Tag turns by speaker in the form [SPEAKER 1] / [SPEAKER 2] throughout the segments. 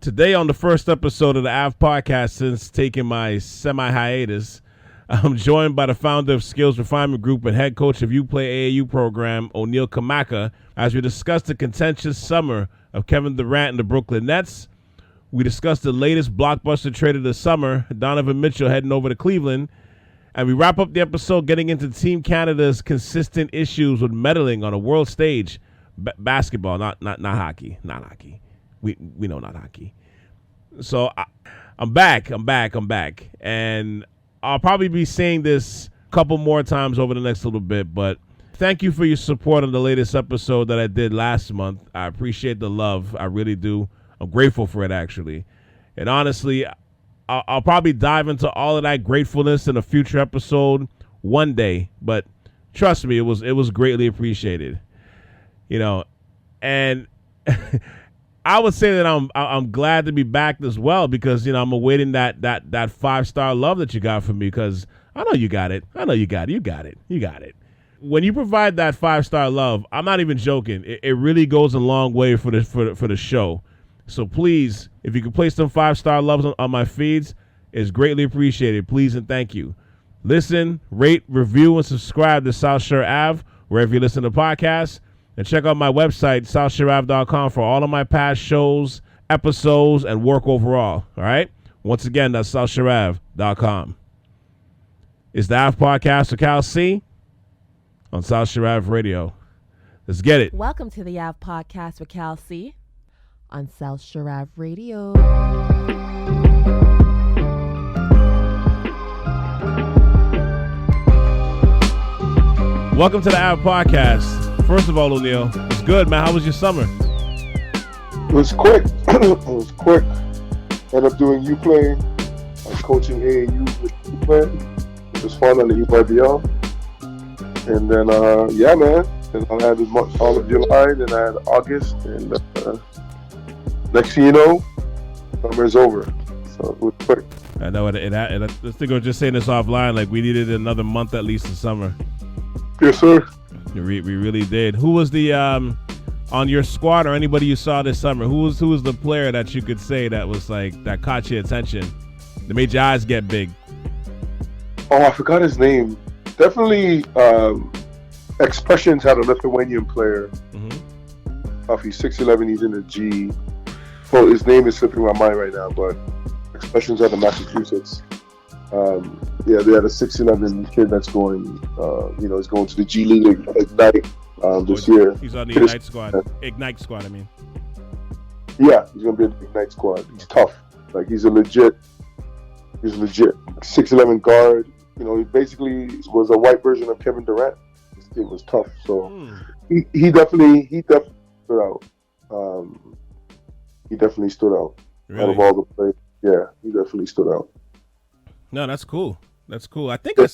[SPEAKER 1] Today on the first episode of the Ave Podcast since taking my semi-hiatus, I'm joined by the founder of Skills Refinement Group and head coach of UPLAY AAU program, Kamaka, as we discuss the contentious summer of Kevin Durant and the Brooklyn Nets. We discuss the latest blockbuster trade of the summer, Donovan Mitchell heading over to Cleveland. And we wrap up the episode getting into Team Canada's consistent issues with meddling on a world stage. Basketball, not hockey. Not hockey. We know not hockey. So I'm back. And I'll probably be saying this a couple more times over the next little bit, but thank you for your support on the latest episode that I did last month. I appreciate the love. I really do. I'm grateful for it, actually. And honestly, I'll probably dive into all of that gratefulness in a future episode one day, but trust me, it was greatly appreciated. You know, and I would say that I'm glad to be back as well because, you know, I'm awaiting that 5-star love that you got from me because I know you got it. You got it. When you provide that 5-star love, I'm not even joking. It really goes a long way for the show. So please, if you could place some 5-star loves on my feeds, it's greatly appreciated. Please and thank you. Listen, rate, review, and subscribe to South Shore Ave wherever you listen to podcasts. And check out my website, southshoreave.com, for all of my past shows, episodes, and work overall. All right? Once again, that's southshoreave.com. It's the Ave Podcast with Cal C on South Shore Ave Radio. Let's get it.
[SPEAKER 2] Welcome to the Ave Podcast with Cal C on South Shore Ave Radio.
[SPEAKER 1] Welcome to the Ave Podcast. First of all, O'Neal, it's good, man. How was your summer?
[SPEAKER 3] It was quick. Ended up doing UPLAY. I was coaching AAU with UPLAY. It was fun on the FIBA. And then, man. And I had all of July, then I had August, and next thing you know, summer's over. So it was quick.
[SPEAKER 1] I know it. I think I was just saying this offline. Like we needed another month at least of summer.
[SPEAKER 3] Yes, sir.
[SPEAKER 1] We really did. Who was the on your squad or anybody you saw this summer? Who was the player that you could say that was like that caught your attention, that made your eyes get big?
[SPEAKER 3] Oh, I forgot his name. Definitely, Expressions had a Lithuanian player. Mm-hmm. He's 6'11", he's in the G. Oh, his name is slipping my mind right now, but Expressions out of Massachusetts. They had a 6'11" kid that's going, he's going to the G League Ignite this year. He's on the
[SPEAKER 1] Ignite squad. Ignite squad, I mean.
[SPEAKER 3] Yeah, he's going to be in the Ignite squad. He's tough. Like, he's a legit 6'11" guard. You know, he basically was a white version of Kevin Durant. This kid was tough. So he definitely stood out. He definitely stood out. Really? Out of all the players. Yeah, he definitely stood out.
[SPEAKER 1] No, that's cool. I think I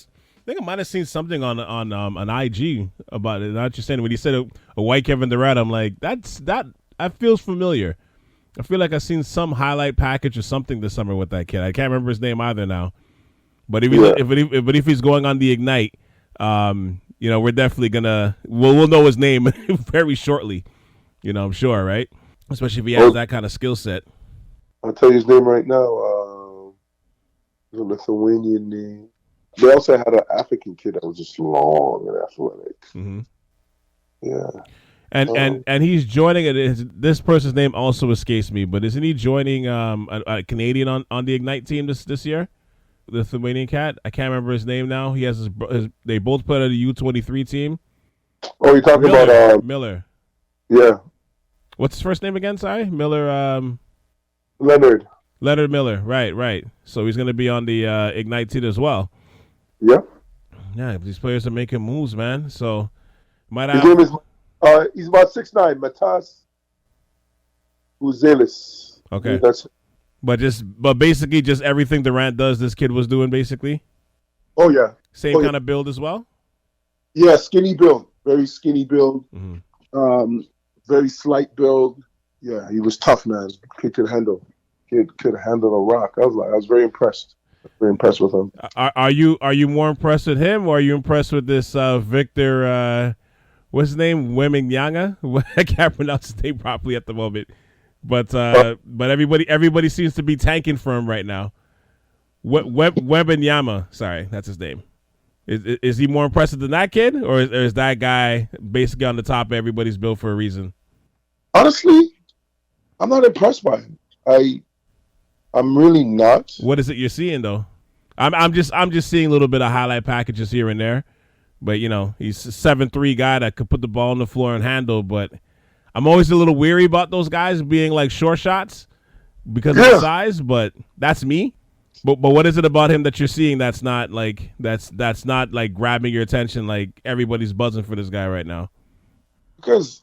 [SPEAKER 1] might have seen something on IG about it. Not just saying when he said a white Kevin Durant, I'm like, that feels familiar. I feel like I've seen some highlight package or something this summer with that kid. I can't remember his name either now. But if he's going on the Ignite, we're definitely we'll know his name very shortly. You know, I'm sure, right? Especially if he has that kind of skill set.
[SPEAKER 3] I'll tell you his name right now. A Lithuanian name. They also had an African kid that was just long and athletic. Mm-hmm. Yeah.
[SPEAKER 1] And he's joining it. This person's name also escapes me, but isn't he joining a Canadian on the Ignite team this year? The Lithuanian cat. I can't remember his name now. He has they both played on the U23 team.
[SPEAKER 3] Oh, you're talking about
[SPEAKER 1] Miller.
[SPEAKER 3] Yeah.
[SPEAKER 1] What's his first name again? Sorry, Miller. Leonard Miller. Right. So he's going to be on the Ignite team as well.
[SPEAKER 3] Yeah.
[SPEAKER 1] Yeah, these players are making moves, man. So
[SPEAKER 3] his name is he's about 6'9", Matas Uzelis.
[SPEAKER 1] Okay. But basically just everything Durant does, this kid was doing basically.
[SPEAKER 3] Oh yeah.
[SPEAKER 1] Same kind of build as well.
[SPEAKER 3] Yeah, skinny build, very skinny build. Mm-hmm. Very slight build. Yeah, he was tough, man. Kid could handle a rock. I was very impressed. Very impressed with him.
[SPEAKER 1] Are you more impressed with him, or are you impressed with this Victor? What's his name? Wembanyama? I can't pronounce his name properly at the moment. But everybody seems to be tanking for him right now. Wembanyama, sorry, that's his name. Is he more impressive than that kid, or is that guy basically on the top of everybody's bill for a reason?
[SPEAKER 3] Honestly, I'm not impressed by him. I'm really not.
[SPEAKER 1] What is it you're seeing though? I'm just seeing a little bit of highlight packages here and there, but he's a 7'3" guy that could put the ball on the floor and handle. But I'm always a little weary about those guys being like short shots because of the size. But that's me. But what is it about him that you're seeing that's not like grabbing your attention? Like everybody's buzzing for this guy right now.
[SPEAKER 3] Because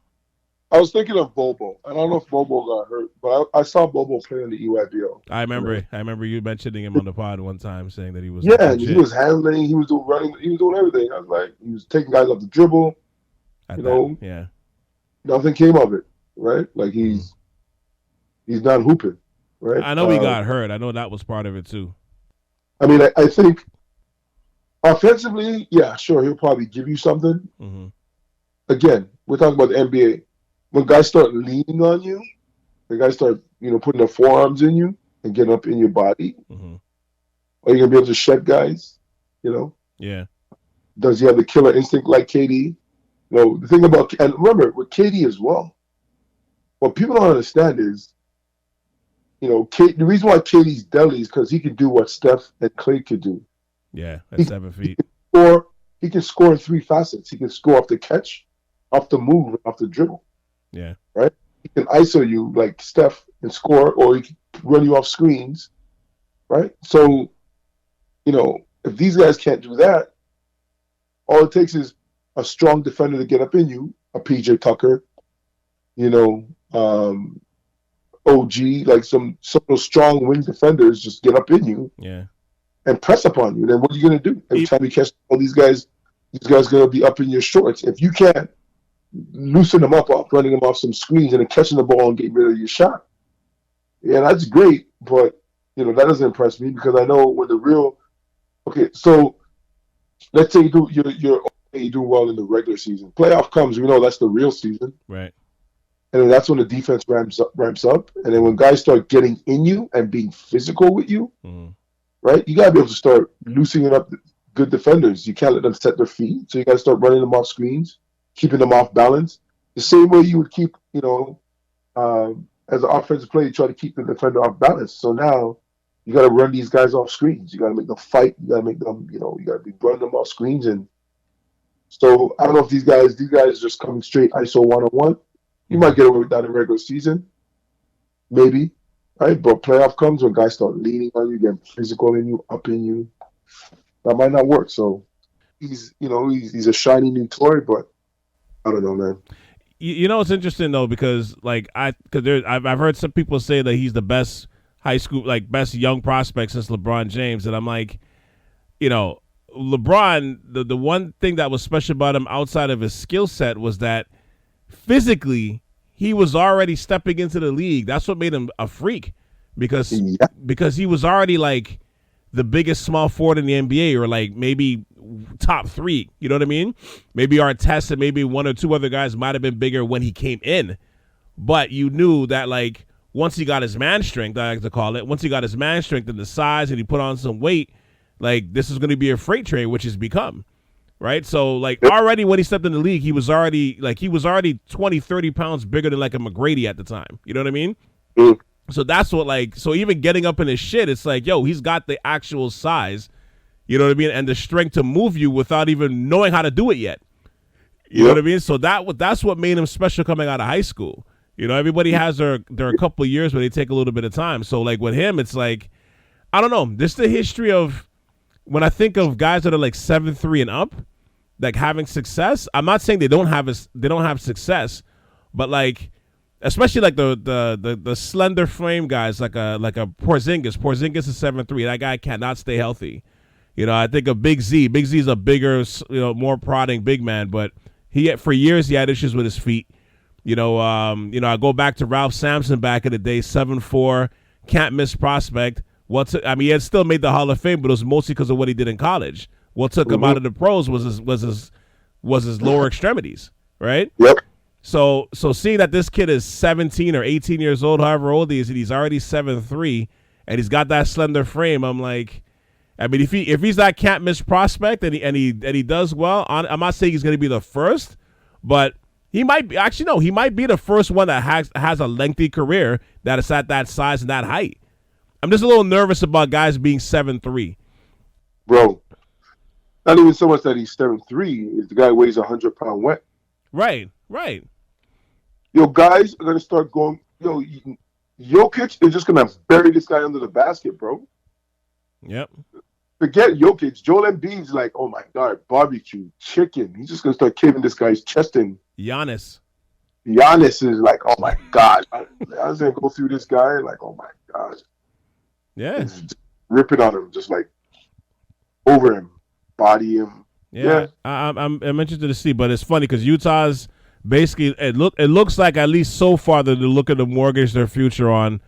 [SPEAKER 3] I was thinking of Bobo. I don't know if Bobo got hurt, but I saw Bobo play in the EYBL.
[SPEAKER 1] I remember you mentioning him on the pod one time, saying that he was
[SPEAKER 3] and he was handling, he was doing running, he was doing everything. I was like, he was taking guys off the dribble. Nothing came of it, right? Like he's not hooping. Right?
[SPEAKER 1] I know he got hurt. I know that was part of it too.
[SPEAKER 3] I mean, I think offensively, yeah, sure, he'll probably give you something.
[SPEAKER 1] Mm-hmm.
[SPEAKER 3] Again, we're talking about the NBA. When guys start leaning on you, the guys start, putting their forearms in you and getting up in your body, are you gonna be able to shed guys?
[SPEAKER 1] Yeah.
[SPEAKER 3] Does he have the killer instinct like KD? The thing about, and remember with KD as well, what people don't understand is, the reason why KD's deadly is because he can do what Steph and Clay could do.
[SPEAKER 1] Yeah, at 7 feet.
[SPEAKER 3] He can score in 3 facets. He can score off the catch, off the move, off the dribble.
[SPEAKER 1] Yeah.
[SPEAKER 3] Right? He can ISO you like Steph and score, or he can run you off screens. Right? So, if these guys can't do that, all it takes is a strong defender to get up in you, a PJ Tucker, OG, like some of those strong wing defenders just get up in you and press upon you. Then what are you going to do? Every time you catch all these guys are going to be up in your shorts. If you can't loosen them up off running them off some screens and then catching the ball and getting rid of your shot, that's great. But, that doesn't impress me because I know when the real – okay, so let's say you do well in the regular season. Playoff comes, we know that's the real season.
[SPEAKER 1] Right.
[SPEAKER 3] And then that's when the defense ramps up. And then when guys start getting in you and being physical with you, right, you got to be able to start loosening up good defenders. You can't let them set their feet. So you got to start running them off screens, keeping them off balance. The same way you would keep, as an offensive player, you try to keep the defender off balance. So now you got to run these guys off screens. You got to make them fight. You got to make them, you got to be running them off screens. And so I don't know if these guys just coming straight ISO 1-on-1. You might get away with that in regular season, maybe, right? But playoff comes when guys start leaning on you, getting physical in you, up in you. That might not work. So he's a shiny new toy, but I don't know, man.
[SPEAKER 1] It's interesting though because I've heard some people say that he's the best high school, best young prospect since LeBron James, and I'm like, LeBron. The one thing that was special about him outside of his skill set was that. Physically, he was already stepping into the league. That's what made him a freak because he was already like the biggest small forward in the NBA or like maybe top 3. You know what I mean? Maybe Artest and maybe 1 or 2 other guys might have been bigger when he came in. But you knew that once he got his man strength, I like to call it, once he got his man strength and the size and he put on some weight, this is going to be a freight train, which has become. Right. So already when he stepped in the league, he was already 20, 30 pounds bigger than a McGrady at the time. You know what I mean?
[SPEAKER 3] Mm.
[SPEAKER 1] So that's what so even getting up in his shit, it's he's got the actual size, you know what I mean? And the strength to move you without even knowing how to do it yet. You know what I mean? So that's what made him special coming out of high school. Everybody has their couple of years where they take a little bit of time. So with him, it's I don't know. This is the history of when I think of guys that are 7'3" and up, having success. I'm not saying they don't have success, but especially the slender frame guys like a Porzingis. Porzingis is 7'3". That guy cannot stay healthy. I think of Big Z. Big Z is a bigger, more prodding big man, but for years he had issues with his feet. I go back to Ralph Sampson back in the day, 7'4", can't miss prospect. He had still made the Hall of Fame, but it was mostly because of what he did in college. What took him out of the pros was his lower extremities, right?
[SPEAKER 3] Yep.
[SPEAKER 1] So seeing that this kid is 17 or 18 years old, however old he is, and he's already 7'3", and he's got that slender frame, I'm like, I mean, if he's that can't miss prospect and he does well, I'm not saying he's going to be the first, but he might be. Actually, no, he might be the first one that has a lengthy career that is at that size and that height. I'm just a little nervous about guys being 7'3".
[SPEAKER 3] Bro, not even so much that he's 7'3", is the guy weighs 100-pound wet.
[SPEAKER 1] Right.
[SPEAKER 3] Yo, guys are gonna start going. Yo, Jokic is just gonna bury this guy under the basket, bro.
[SPEAKER 1] Yep.
[SPEAKER 3] Forget Jokic. Joel Embiid's like, oh my god, barbecue chicken. He's just gonna start caving this guy's chest in.
[SPEAKER 1] Giannis
[SPEAKER 3] is like, oh my god. I was gonna go through this guy, like, oh my god.
[SPEAKER 1] Yeah.
[SPEAKER 3] Just ripping on him, just like over him, body him.
[SPEAKER 1] Yeah. I'm interested to see, but it's funny because Utah's basically it looks like, at least so far, that they're looking to mortgage their future on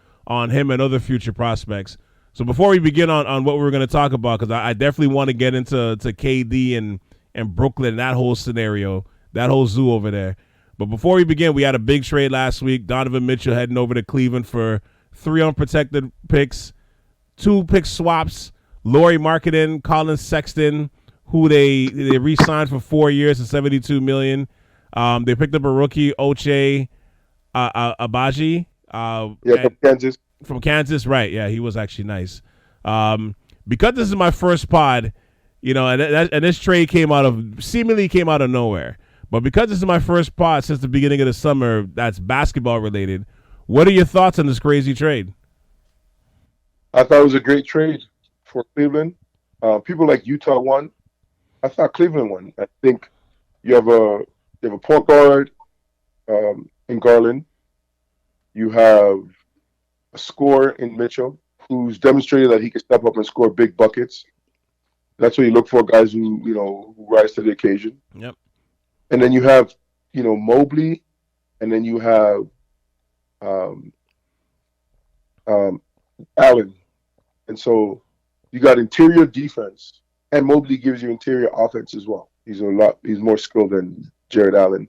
[SPEAKER 1] him and other future prospects. So before we begin on what we're going to talk about, because I definitely want to get into KD and Brooklyn, that whole scenario, that whole zoo over there. But before we begin, we had a big trade last week. Donovan Mitchell heading over to Cleveland for 3 unprotected picks, 2 pick swaps, Lauri Markkanen, Colin Sexton, who they re-signed for 4 years and $72 million. They picked up a rookie, Ochai Agbaji.
[SPEAKER 3] From Kansas.
[SPEAKER 1] From Kansas, right? Yeah, he was actually nice. Because this is my first pod, and this trade seemingly came out of nowhere. But because this is my first pod since the beginning of the summer, that's basketball related. What are your thoughts on this crazy trade?
[SPEAKER 3] I thought it was a great trade for Cleveland. People like Utah won. I thought Cleveland won. I think you have a point guard in Garland. You have a scorer in Mitchell who's demonstrated that he can step up and score big buckets. That's what you look for, guys who rise to the occasion.
[SPEAKER 1] Yep.
[SPEAKER 3] And then you have Mobley, and then you have Allen, and so you got interior defense, and Mobley gives you interior offense as well. He's more skilled than Jared Allen.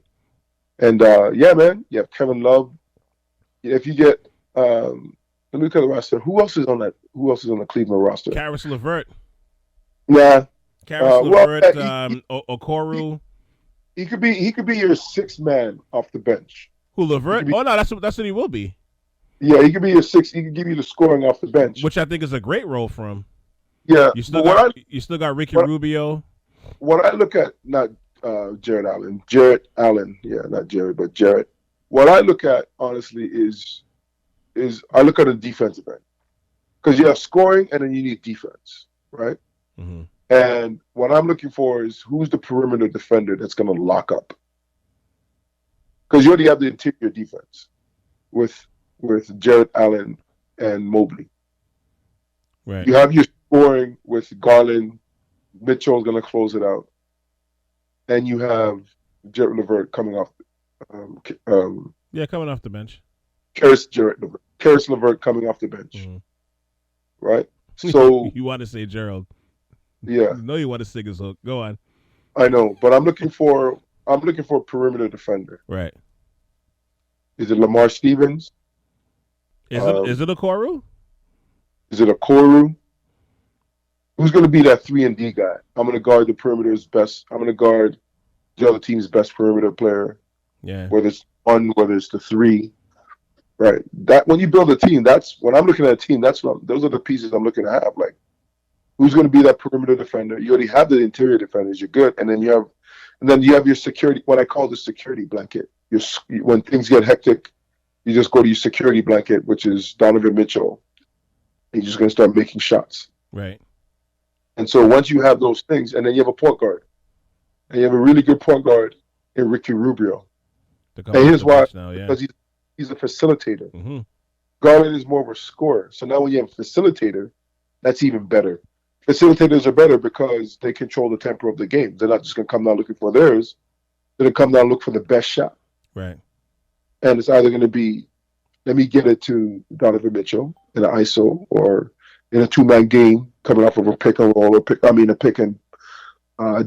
[SPEAKER 3] And yeah, man, you have Kevin Love. If you get let me look at the roster. Who else is on the Cleveland roster?
[SPEAKER 1] Karis LeVert.
[SPEAKER 3] Yeah.
[SPEAKER 1] Karis LeVert, Okoro.
[SPEAKER 3] He could be your sixth man off the bench.
[SPEAKER 1] Who, LeVert? Oh no, that's what he will be.
[SPEAKER 3] Yeah, he could be your sixth. He could give you the scoring off the bench,
[SPEAKER 1] which I think is a great role for him.
[SPEAKER 3] Yeah.
[SPEAKER 1] You still got Ricky Rubio.
[SPEAKER 3] What I look at, not Jared Allen. Yeah, not Jared, but Jared. What I look at, honestly, is I look at a defensive end, because you have scoring and then you need defense, right?
[SPEAKER 1] Mm-hmm.
[SPEAKER 3] And what I'm looking for is who's the perimeter defender that's going to lock up, because you already have the interior defense with Jared Allen and Mobley.
[SPEAKER 1] Right.
[SPEAKER 3] You have your scoring with Garland. Mitchell's going to close it out, and you have Jared LeVert coming off.
[SPEAKER 1] Coming off the bench.
[SPEAKER 3] Karis LeVert coming off the bench.
[SPEAKER 1] Mm-hmm.
[SPEAKER 3] Right? So
[SPEAKER 1] you want to say Gerald.
[SPEAKER 3] Yeah.
[SPEAKER 1] No, you want to sing his hook. Go on.
[SPEAKER 3] I know, but I'm looking for a perimeter defender.
[SPEAKER 1] Right.
[SPEAKER 3] Is it Lamar Stevens?
[SPEAKER 1] Is it Okoro?
[SPEAKER 3] Is it Okoro? Who's going to be that 3-and-D guy? I'm going to guard the perimeter's best. I'm going to guard the other team's best perimeter player.
[SPEAKER 1] Yeah.
[SPEAKER 3] Whether it's 1, whether it's the 3. Right. That when you build a team, that's when I'm looking at a team. Those are the pieces I'm looking to have. Like, who's going to be that perimeter defender? You already have the interior defenders. You're good, and then you have your security. What I call the security blanket. When things get hectic, you just go to your security blanket, which is Donovan Mitchell. He's just going to start making shots.
[SPEAKER 1] Right.
[SPEAKER 3] And so once you have those things, and then you have a point guard, and you have a really good point guard in Ricky Rubio. And here's why: because he's a facilitator.
[SPEAKER 1] Mm-hmm.
[SPEAKER 3] Garland is more of a scorer. So now when you have a facilitator, that's even better. Facilitators are better because they control the tempo of the game. They're not just going to come down looking for theirs. They're going to come down and look for the best shot.
[SPEAKER 1] Right.
[SPEAKER 3] And it's either going to be, let me get it to Donovan Mitchell in an ISO, or in a 2-man game coming off of a pick and roll, a pick and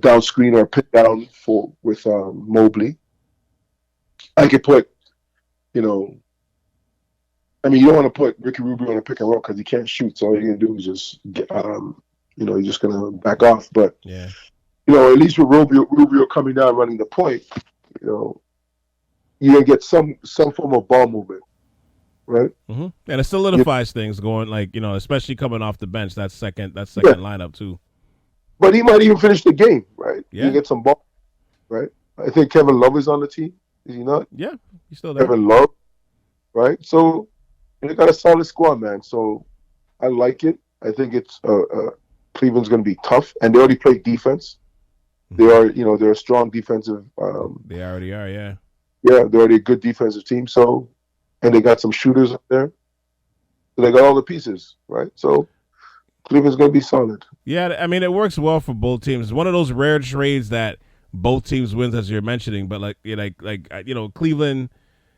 [SPEAKER 3] down screen, or a pick down with Mobley. I could put, you know, I mean, you don't want to put Ricky Rubio on a pick and roll because he can't shoot. So all you're gonna do is just, you're just gonna back off. But
[SPEAKER 1] yeah,
[SPEAKER 3] at least with Rubio coming down running the point, you're gonna get some form of ball movement, right?
[SPEAKER 1] Mm-hmm. And it solidifies things going, like, especially coming off the bench. That second lineup too.
[SPEAKER 3] But he might even finish the game, right?
[SPEAKER 1] Yeah,
[SPEAKER 3] you get some ball, right? I think Kevin Love is on the team. Is he not?
[SPEAKER 1] Yeah, he's still there.
[SPEAKER 3] Kevin Love, right? So they got a solid squad, man. So I like it. I think it's Cleveland's going to be tough, and they already play defense. They are, they're a strong defensive.
[SPEAKER 1] They already are, yeah.
[SPEAKER 3] Yeah, they're already a good defensive team. So, and they got some shooters up there. So they got all the pieces, right? So Cleveland's going to be solid.
[SPEAKER 1] Yeah, I mean, it works well for both teams. It's one of those rare trades that both teams wins, as you're mentioning. But Cleveland,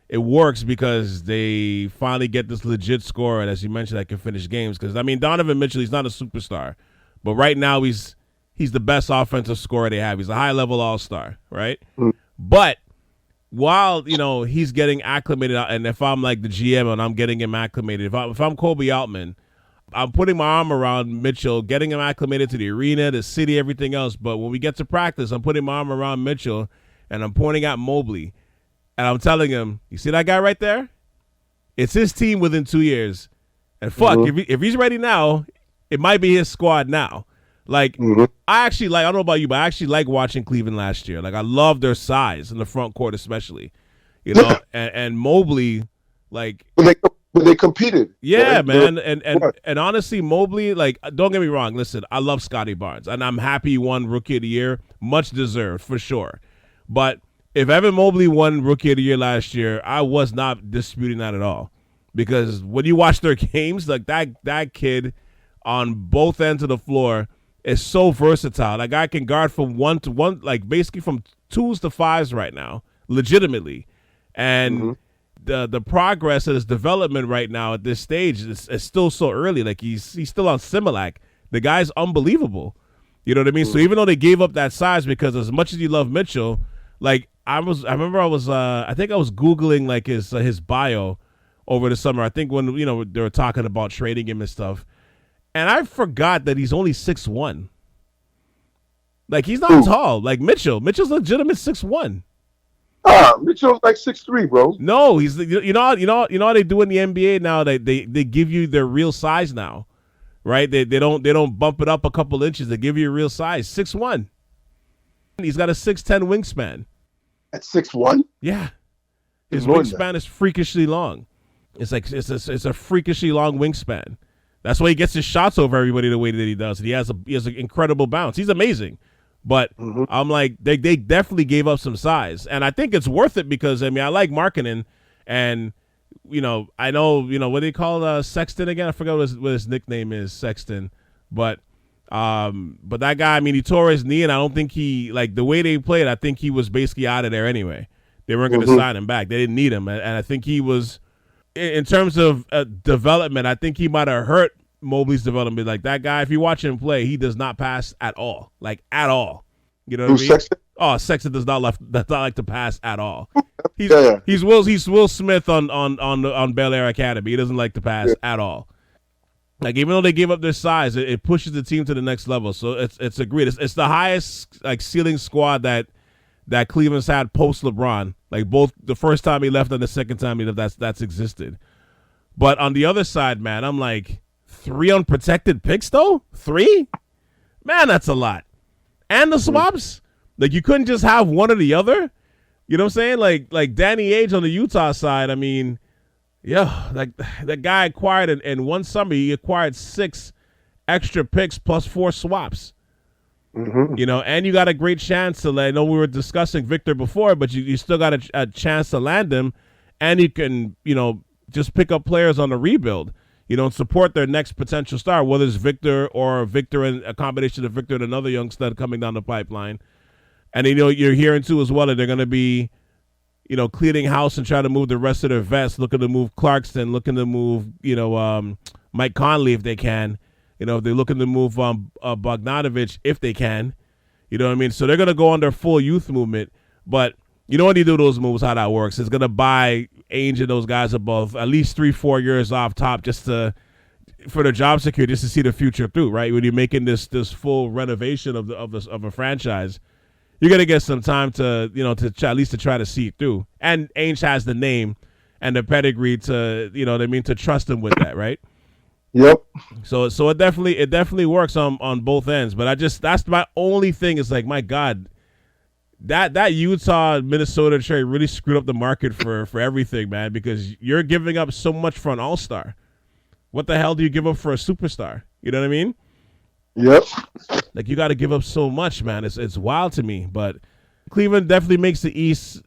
[SPEAKER 1] it works because they finally get this legit scorer, and as you mentioned, that can finish games. Because I mean, Donovan Mitchell, he's not a superstar, but right now he's the best offensive scorer they have. He's a high-level all-star, right?
[SPEAKER 3] Mm.
[SPEAKER 1] But while he's getting acclimated, and if I'm like the GM and I'm getting him acclimated, if I'm Kobe Altman, I'm putting my arm around Mitchell, getting him acclimated to the arena, the city, everything else. But when we get to practice, I'm putting my arm around Mitchell, and I'm pointing at Mobley, and I'm telling him, you see that guy right there? It's his team within 2 years. And fuck, if he's ready now, it might be his squad now. Like, I actually like, I don't know about you, but I actually like watching Cleveland last year. Like, I love their size in the front court especially. And Mobley, like...
[SPEAKER 3] But they competed.
[SPEAKER 1] Yeah, man. And honestly, Mobley, like, don't get me wrong. Listen, I love Scotty Barnes, and I'm happy he won Rookie of the Year. Much deserved, for sure. But if Evan Mobley won Rookie of the Year last year, I was not disputing that at all. Because when you watch their games, like, that kid on both ends of the floor is so versatile. That guy can guard from 1 to 1, like, basically from 2s to 5s right now, legitimately. And... The progress of his development right now at this stage is still so early. Like, he's still on Similac. The guy's unbelievable. You know what I mean? So even though they gave up that size, because as much as you love Mitchell, like I think I was Googling like his bio over the summer. I think when they were talking about trading him and stuff, and I forgot that he's only 6'1". Like, he's not tall. Like Mitchell's legitimate 6'1".
[SPEAKER 3] Mitchell's like 6'3", bro.
[SPEAKER 1] No, he's how they do in the NBA now. They give you their real size now, right? They don't bump it up a couple inches. They give you a real size. 6'1". He's got a 6'10" wingspan.
[SPEAKER 3] At 6'1"?
[SPEAKER 1] Yeah, his wingspan is freakishly long. It's a freakishly long wingspan. That's why he gets his shots over everybody the way that he does. He has an incredible bounce. He's amazing. But I'm like, they definitely gave up some size. And I think it's worth it because, I mean, I like marketing. And, I know, what do they call Sexton again? I forgot what his nickname is, Sexton. But that guy, I mean, he tore his knee, and I don't think he, like, the way they played, I think he was basically out of there anyway. They weren't going to sign him back. They didn't need him. And I think he was, in terms of development, I think he might have hurt Mobley's development. Like, that guy, if you watch him play, he does not pass at all. Like, at all. You know what I mean?
[SPEAKER 3] Sexton?
[SPEAKER 1] Oh, Sexton does not like to pass at all. He's Will Smith on Bel Air Academy. He doesn't like to pass at all. Like, even though they gave up their size, it pushes the team to the next level. So it's agreed. It's the highest, like, ceiling squad that Cleveland's had post LeBron. Like, both the first time he left and the second time he left, that's existed. But on the other side, man, I'm like, 3 unprotected picks, though? 3? Man, that's a lot. And the swaps? Like, you couldn't just have one or the other? You know what I'm saying? Like Danny Ainge on the Utah side, I mean, yeah, like, that guy acquired, in one summer, he acquired 6 extra picks plus 4 swaps. And you got a great chance to I know we were discussing Victor before, but you still got a chance to land him, and you can, just pick up players on the rebuild, and support their next potential star, whether it's Victor or Victor and a combination of Victor and another young stud coming down the pipeline. And, you're hearing, too, as well, that they're going to be, cleaning house and try to move the rest of their vets, looking to move Clarkson, looking to move, Mike Conley if they can. If they're looking to move Bogdanovich if they can. You know what I mean? So they're going to go on their full youth movement. But you know when you do those moves, how that works. It's gonna buy Ainge and those guys above at least 3-4 years off top just for the job security, just to see the future through, right? When you're making this full renovation of a franchise, you're gonna get some time to at least to try to see it through. And Ainge has the name and the pedigree to to trust him with that, right?
[SPEAKER 3] Yep.
[SPEAKER 1] So it definitely works on both ends. But that's my only thing is like, my God, that Utah Minnesota trade really screwed up the market for everything, man, because you're giving up so much for an all-star. What the hell do you give up for a superstar? You know what I mean?
[SPEAKER 3] Yep.
[SPEAKER 1] Like, you got to give up so much, man. It's wild to me. But Cleveland definitely makes the East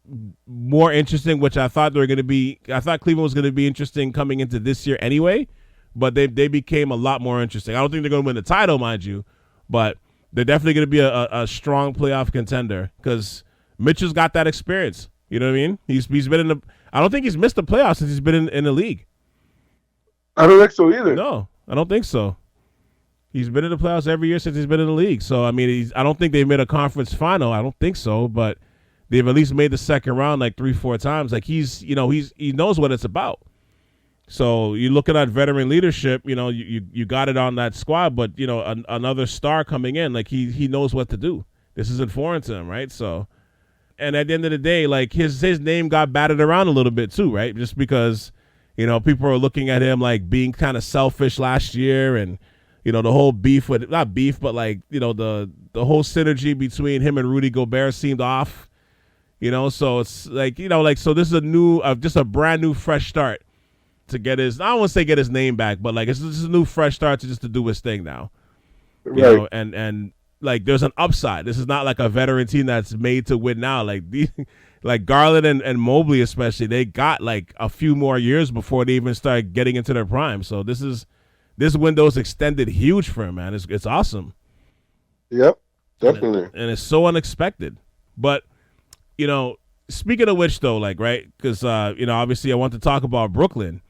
[SPEAKER 1] more interesting, which I thought they were going to be. I thought Cleveland was going to be interesting coming into this year anyway, but they became a lot more interesting. I don't think they're going to win the title, mind you, but they're definitely going to be a strong playoff contender because Mitchell's got that experience. You know what I mean? He's been in the. I don't think he's missed the playoffs since he's been in the league.
[SPEAKER 3] I don't think so either.
[SPEAKER 1] No, I don't think so. He's been in the playoffs every year since he's been in the league. So, I mean, I don't think they've made a conference final. I don't think so, but they've at least made the second round like 3-4 times. Like, he knows what it's about. So you're looking at veteran leadership, you got it on that squad, but, another star coming in, like he knows what to do. This isn't foreign to him, right? So, and at the end of the day, like his name got batted around a little bit too, right? Just because, people are looking at him like being kind of selfish last year and, the whole beef with, not beef, but like, the whole synergy between him and Rudy Gobert seemed off, so it's like, so this is just a brand new fresh start to get his, I don't want to say get his name back, but like, it's just a new fresh start to do his thing now,
[SPEAKER 3] right.
[SPEAKER 1] And like, there's an upside. This is not like a veteran team that's made to win now. Like like Garland and Mobley, especially, they got like a few more years before they even start getting into their prime. So this window's extended huge for him, man. It's awesome.
[SPEAKER 3] Yep, definitely.
[SPEAKER 1] And it's so unexpected. But, speaking of which, though, like, right, because, obviously I want to talk about Brooklyn,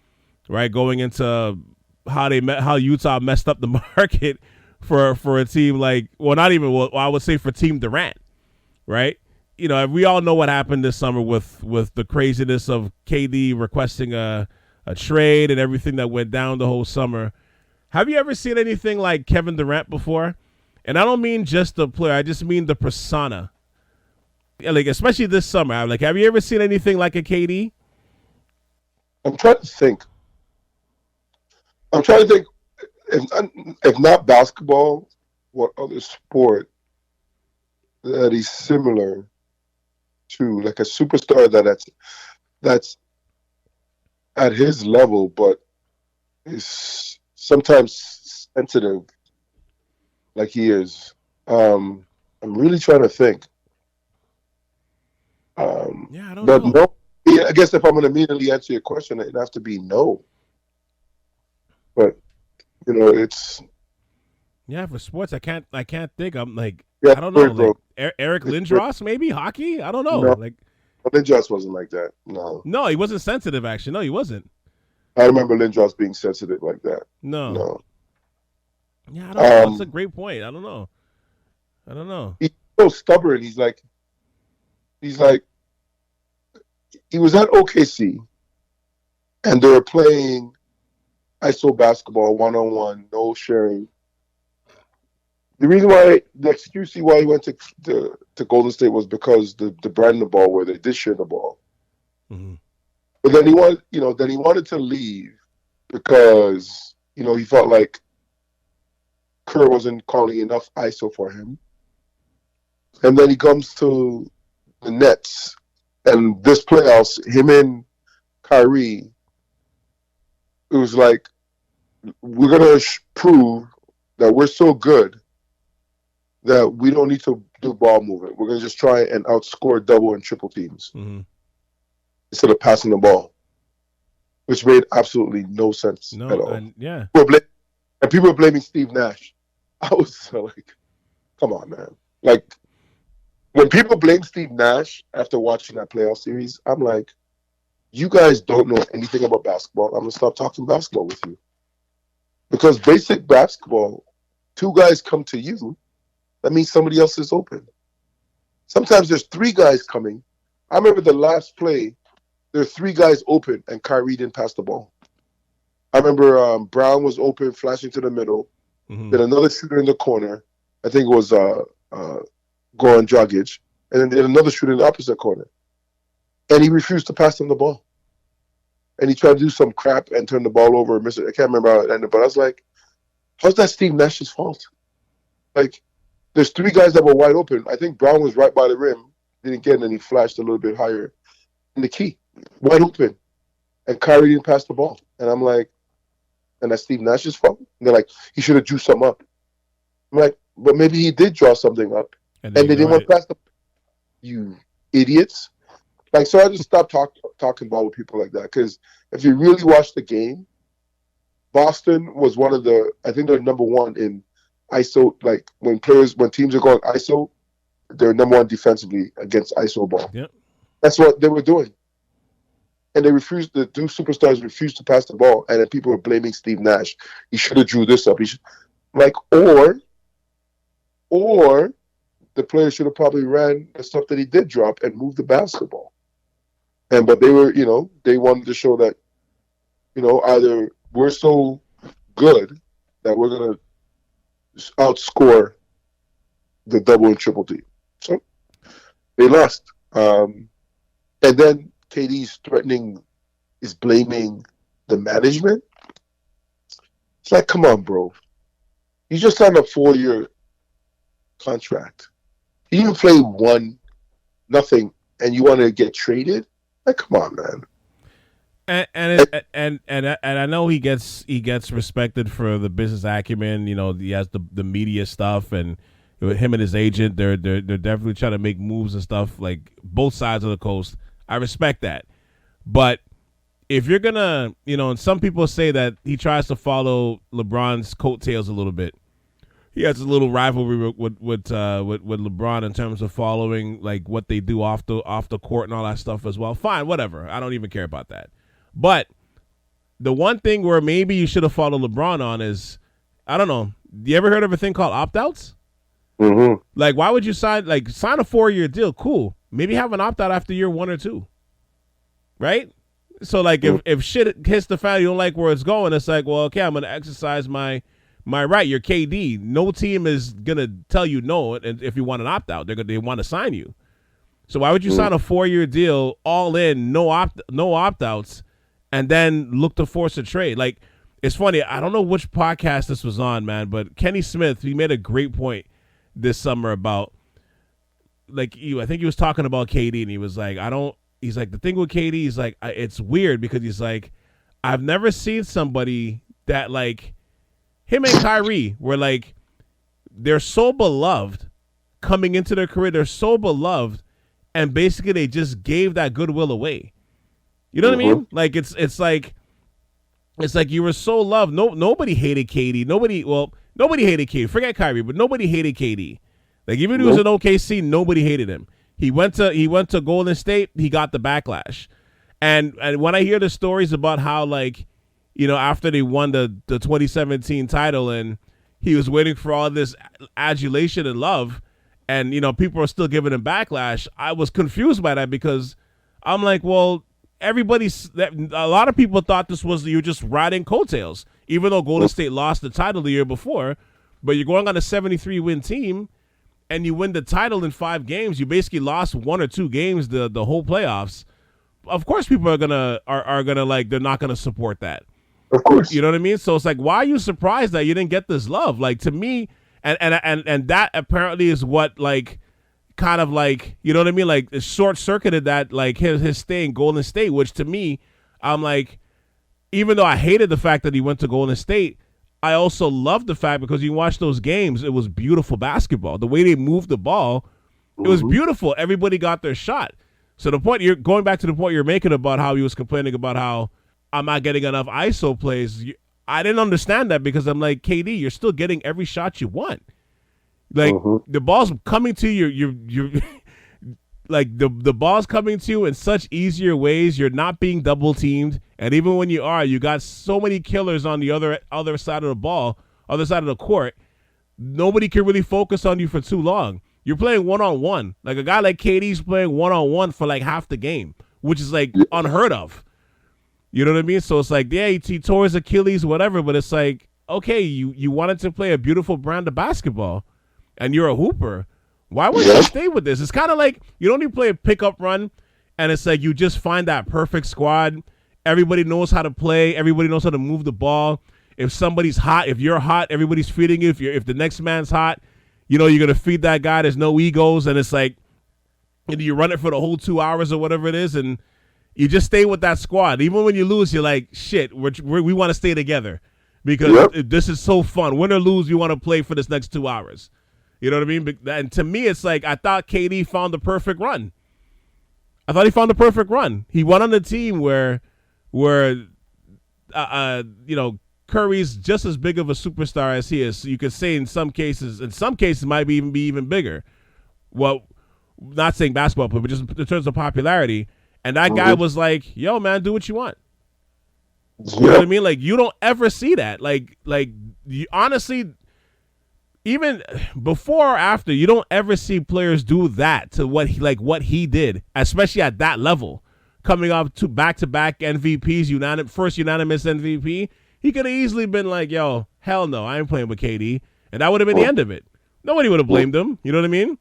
[SPEAKER 1] right, going into how Utah messed up the market for a team like, well, not even, well, I would say for Team Durant, right? We all know what happened this summer with the craziness of KD requesting a trade and everything that went down the whole summer. Have you ever seen anything like Kevin Durant before? And I don't mean just the player. I just mean the persona. Like, especially this summer. Like, have you ever seen anything like a KD?
[SPEAKER 3] I'm trying to think. If not basketball, what other sport that he's similar to, like a superstar that's at his level, but is sometimes sensitive like he is. I'm really trying to think.
[SPEAKER 1] I don't know.
[SPEAKER 3] No, I guess if I'm going to immediately answer your question, it'd have to be no. But it's
[SPEAKER 1] for sports. I can't think. I'm like,
[SPEAKER 3] yeah,
[SPEAKER 1] I don't know.
[SPEAKER 3] bro.
[SPEAKER 1] Like Eric Lindros, maybe hockey. I don't know.
[SPEAKER 3] No.
[SPEAKER 1] Like
[SPEAKER 3] Lindros wasn't like that. No,
[SPEAKER 1] he wasn't sensitive. Actually, no, he wasn't.
[SPEAKER 3] I remember Lindros being sensitive like that.
[SPEAKER 1] No. Yeah, I don't know. That's a great point. I don't know.
[SPEAKER 3] He's so stubborn. He's like, he was at OKC, and they were playing ISO basketball 1-on-1, no sharing. The excuse why he went to Golden State was because the brand of the ball where they did share the ball.
[SPEAKER 1] Mm-hmm.
[SPEAKER 3] But then he wanted to leave because he felt like Kerr wasn't calling enough ISO for him. And then he comes to the Nets, and this playoffs, him and Kyrie, it was like, we're gonna prove that we're so good that we don't need to do ball movement. We're gonna just try and outscore double and triple teams.
[SPEAKER 1] Mm-hmm.
[SPEAKER 3] Instead of passing the ball, which made absolutely no sense at all.
[SPEAKER 1] And
[SPEAKER 3] people were blaming Steve Nash. I was like, come on, man. Like, when people blame Steve Nash after watching that playoff series, I'm like, you guys don't know anything about basketball. I'm going to stop talking basketball with you. Because basic basketball, two guys come to you, that means somebody else is open. Sometimes there's three guys coming, I remember the last play, there were 3 guys open, and Kyrie didn't pass the ball. I remember Brown was open, flashing to the middle.
[SPEAKER 1] Mm-hmm.
[SPEAKER 3] Then another shooter in the corner. I think it was Goran Dragic. And then another shooter in the opposite corner. And he refused to pass them the ball. And he tried to do some crap and turn the ball over and miss it. I can't remember how it ended, but I was like, how's that Steve Nash's fault? Like, there's 3 guys that were wide open. I think Brown was right by the rim. Didn't get it, and he flashed a little bit higher in the key. Wide open. And Kyrie didn't pass the ball. And I'm like, and that's Steve Nash's fault? And they're like, he should have drew something up. I'm like, but maybe he did draw something up. And they didn't want to pass the you idiots. Like, so I just stopped talking ball with people like that. Because if you really watch the game, Boston was one of the, I think they're number 1 in ISO. Like, when teams are going ISO, they're number 1 defensively against ISO ball.
[SPEAKER 1] Yep.
[SPEAKER 3] That's what they were doing. And they refused, the 2 superstars refused to pass the ball. And then people were blaming Steve Nash. He should have drew this up. Or the players should have probably ran the stuff that he did drop and moved the basketball. But they were, they wanted to show that, either we're so good that we're going to outscore the double and triple team. So they lost. And then KD's is blaming the management. It's like, come on, bro. You just signed a 4-year contract. You didn't play nothing, and you want to get traded? Like, come on, man.
[SPEAKER 1] And I know he gets respected for the business acumen. He has the media stuff, and him and his agent, they're definitely trying to make moves and stuff, like both sides of the coast. I respect that. But if you're gonna, and some people say that he tries to follow LeBron's coattails a little bit. He has a little rivalry with LeBron in terms of following like what they do off the court and all that stuff as well. Fine, whatever. I don't even care about that. But the one thing where maybe you should have followed LeBron on is, I don't know. You ever heard of a thing called opt-outs?
[SPEAKER 3] Mm-hmm.
[SPEAKER 1] Like, why would you sign a 4-year deal? Cool. Maybe have an opt-out after year 1 or 2. Right? So, like, if shit hits the fan, you don't like where it's going, it's like, well, okay, I'm going to exercise my right. You're KD. No team is going to tell you no, and if you want an opt-out. They want to sign you. So why would you sign a 4-year deal, all in, no opt-outs, and then look to force a trade? Like, it's funny. I don't know which podcast this was on, man, but Kenny Smith, he made a great point this summer about, like, I think he was talking about KD, and he was like, he's like, the thing with KD, he's like, it's weird because he's like, I've never seen somebody that, like, him and Kyrie were like, they're so beloved coming into their career. They're so beloved, and basically they just gave that goodwill away. You know what I mean? Like, it's like you were so loved. Nobody hated KD. Nobody hated KD. Forget Kyrie, but nobody hated KD. Like, even if he was in OKC, nobody hated him. He went to Golden State. He got the backlash, and when I hear the stories about how, like, after they won the 2017 title and he was waiting for all this adulation and love, and people are still giving him backlash, I was confused by that because I'm like, well, a lot of people thought this was you just riding coattails, even though Golden State lost the title the year before. But you're going on a 73-win team, and you win the title in 5 games. You basically lost 1 or 2 games the whole playoffs. Of course, people are gonna like, they're not gonna support that.
[SPEAKER 3] Of course,
[SPEAKER 1] you know what I mean. So it's like, why are you surprised that you didn't get this love? Like, to me, and that apparently is what, like, kind of like, you know what I mean, like, it short-circuited that, like, his stay in Golden State, which to me, I'm like, even though I hated the fact that he went to Golden State, I also loved the fact, because you watch those games, it was beautiful basketball. The way they moved the ball, it was beautiful. Everybody got their shot. So the point, you're going back to the point you're making about how he was complaining about how I'm not getting enough ISO plays. I didn't understand that, because I'm like, KD, you're still getting every shot you want. Like, the ball's coming to you. You're like, the ball's coming to you in such easier ways. You're not being double teamed, and even when you are, you got so many killers on the other side of the ball, other side of the court. Nobody can really focus on you for too long. You're playing one-on-one. Like a guy like KD's playing one-on-one for like half the game, which is like unheard of. You know what I mean? So it's like, yeah, he tore his Achilles, whatever, but it's like, okay, you wanted to play a beautiful brand of basketball, and you're a hooper. Why would you stay with this? It's kind of like you don't even play a pickup run, and it's like you just find that perfect squad. Everybody knows how to play. Everybody knows how to move the ball. If somebody's hot, if you're hot, everybody's feeding you. If the next man's hot, you know you're gonna feed that guy. There's no egos, and it's like you run it for the whole 2 hours or whatever it is, and you just stay with that squad. Even when you lose, you're like, shit, we want to stay together because this is so fun. Win or lose, you want to play for this next 2 hours. You know what I mean? And to me, it's like I thought KD found the perfect run. I thought he found the perfect run. He went on a team where Curry's just as big of a superstar as he is. So you could say in some cases might be even bigger. Well, not saying basketball player, but just in terms of popularity. And that guy was like, yo, man, do what you want. You know what I mean? Like, you don't ever see that. Like you, honestly, even before or after, you don't ever see players do that to what he did, especially at that level. Coming off to back-to-back MVPs, first unanimous MVP, he could have easily been like, yo, hell no, I ain't playing with KD. And that would have been the end of it. Nobody would have blamed him. You know what I mean?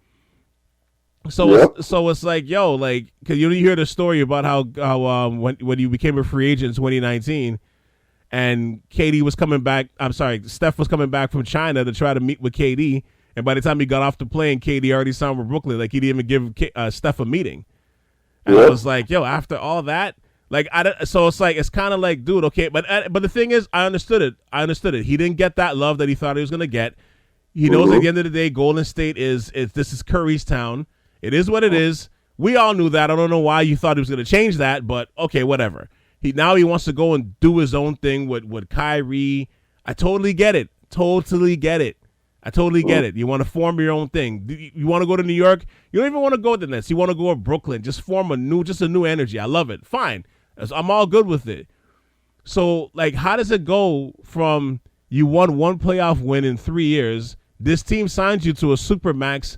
[SPEAKER 1] So it's like, yo, like, because you hear the story about how when you became a free agent in 2019 and KD was coming back, Steph was coming back from China to try to meet with KD. And by the time he got off the plane, KD already signed with Brooklyn. Like, he didn't even give Steph a meeting. And I was like, yo, after all that, like, so it's like, it's kind of like, dude, okay. But the thing is, I understood it. He didn't get that love that he thought he was going to get. He knows at the end of the day, Golden State this is Curry's town. It is what it is. We all knew that. I don't know why you thought he was going to change that, but okay, whatever. He wants to go and do his own thing with Kyrie. I totally get it. I totally get it. You want to form your own thing. You want to go to New York? You don't even want to go to the Nets. You want to go to Brooklyn. Just form a new energy. I love it. Fine. I'm all good with it. So, like, how does it go from you won one playoff win in 3 years, this team signs you to a supermax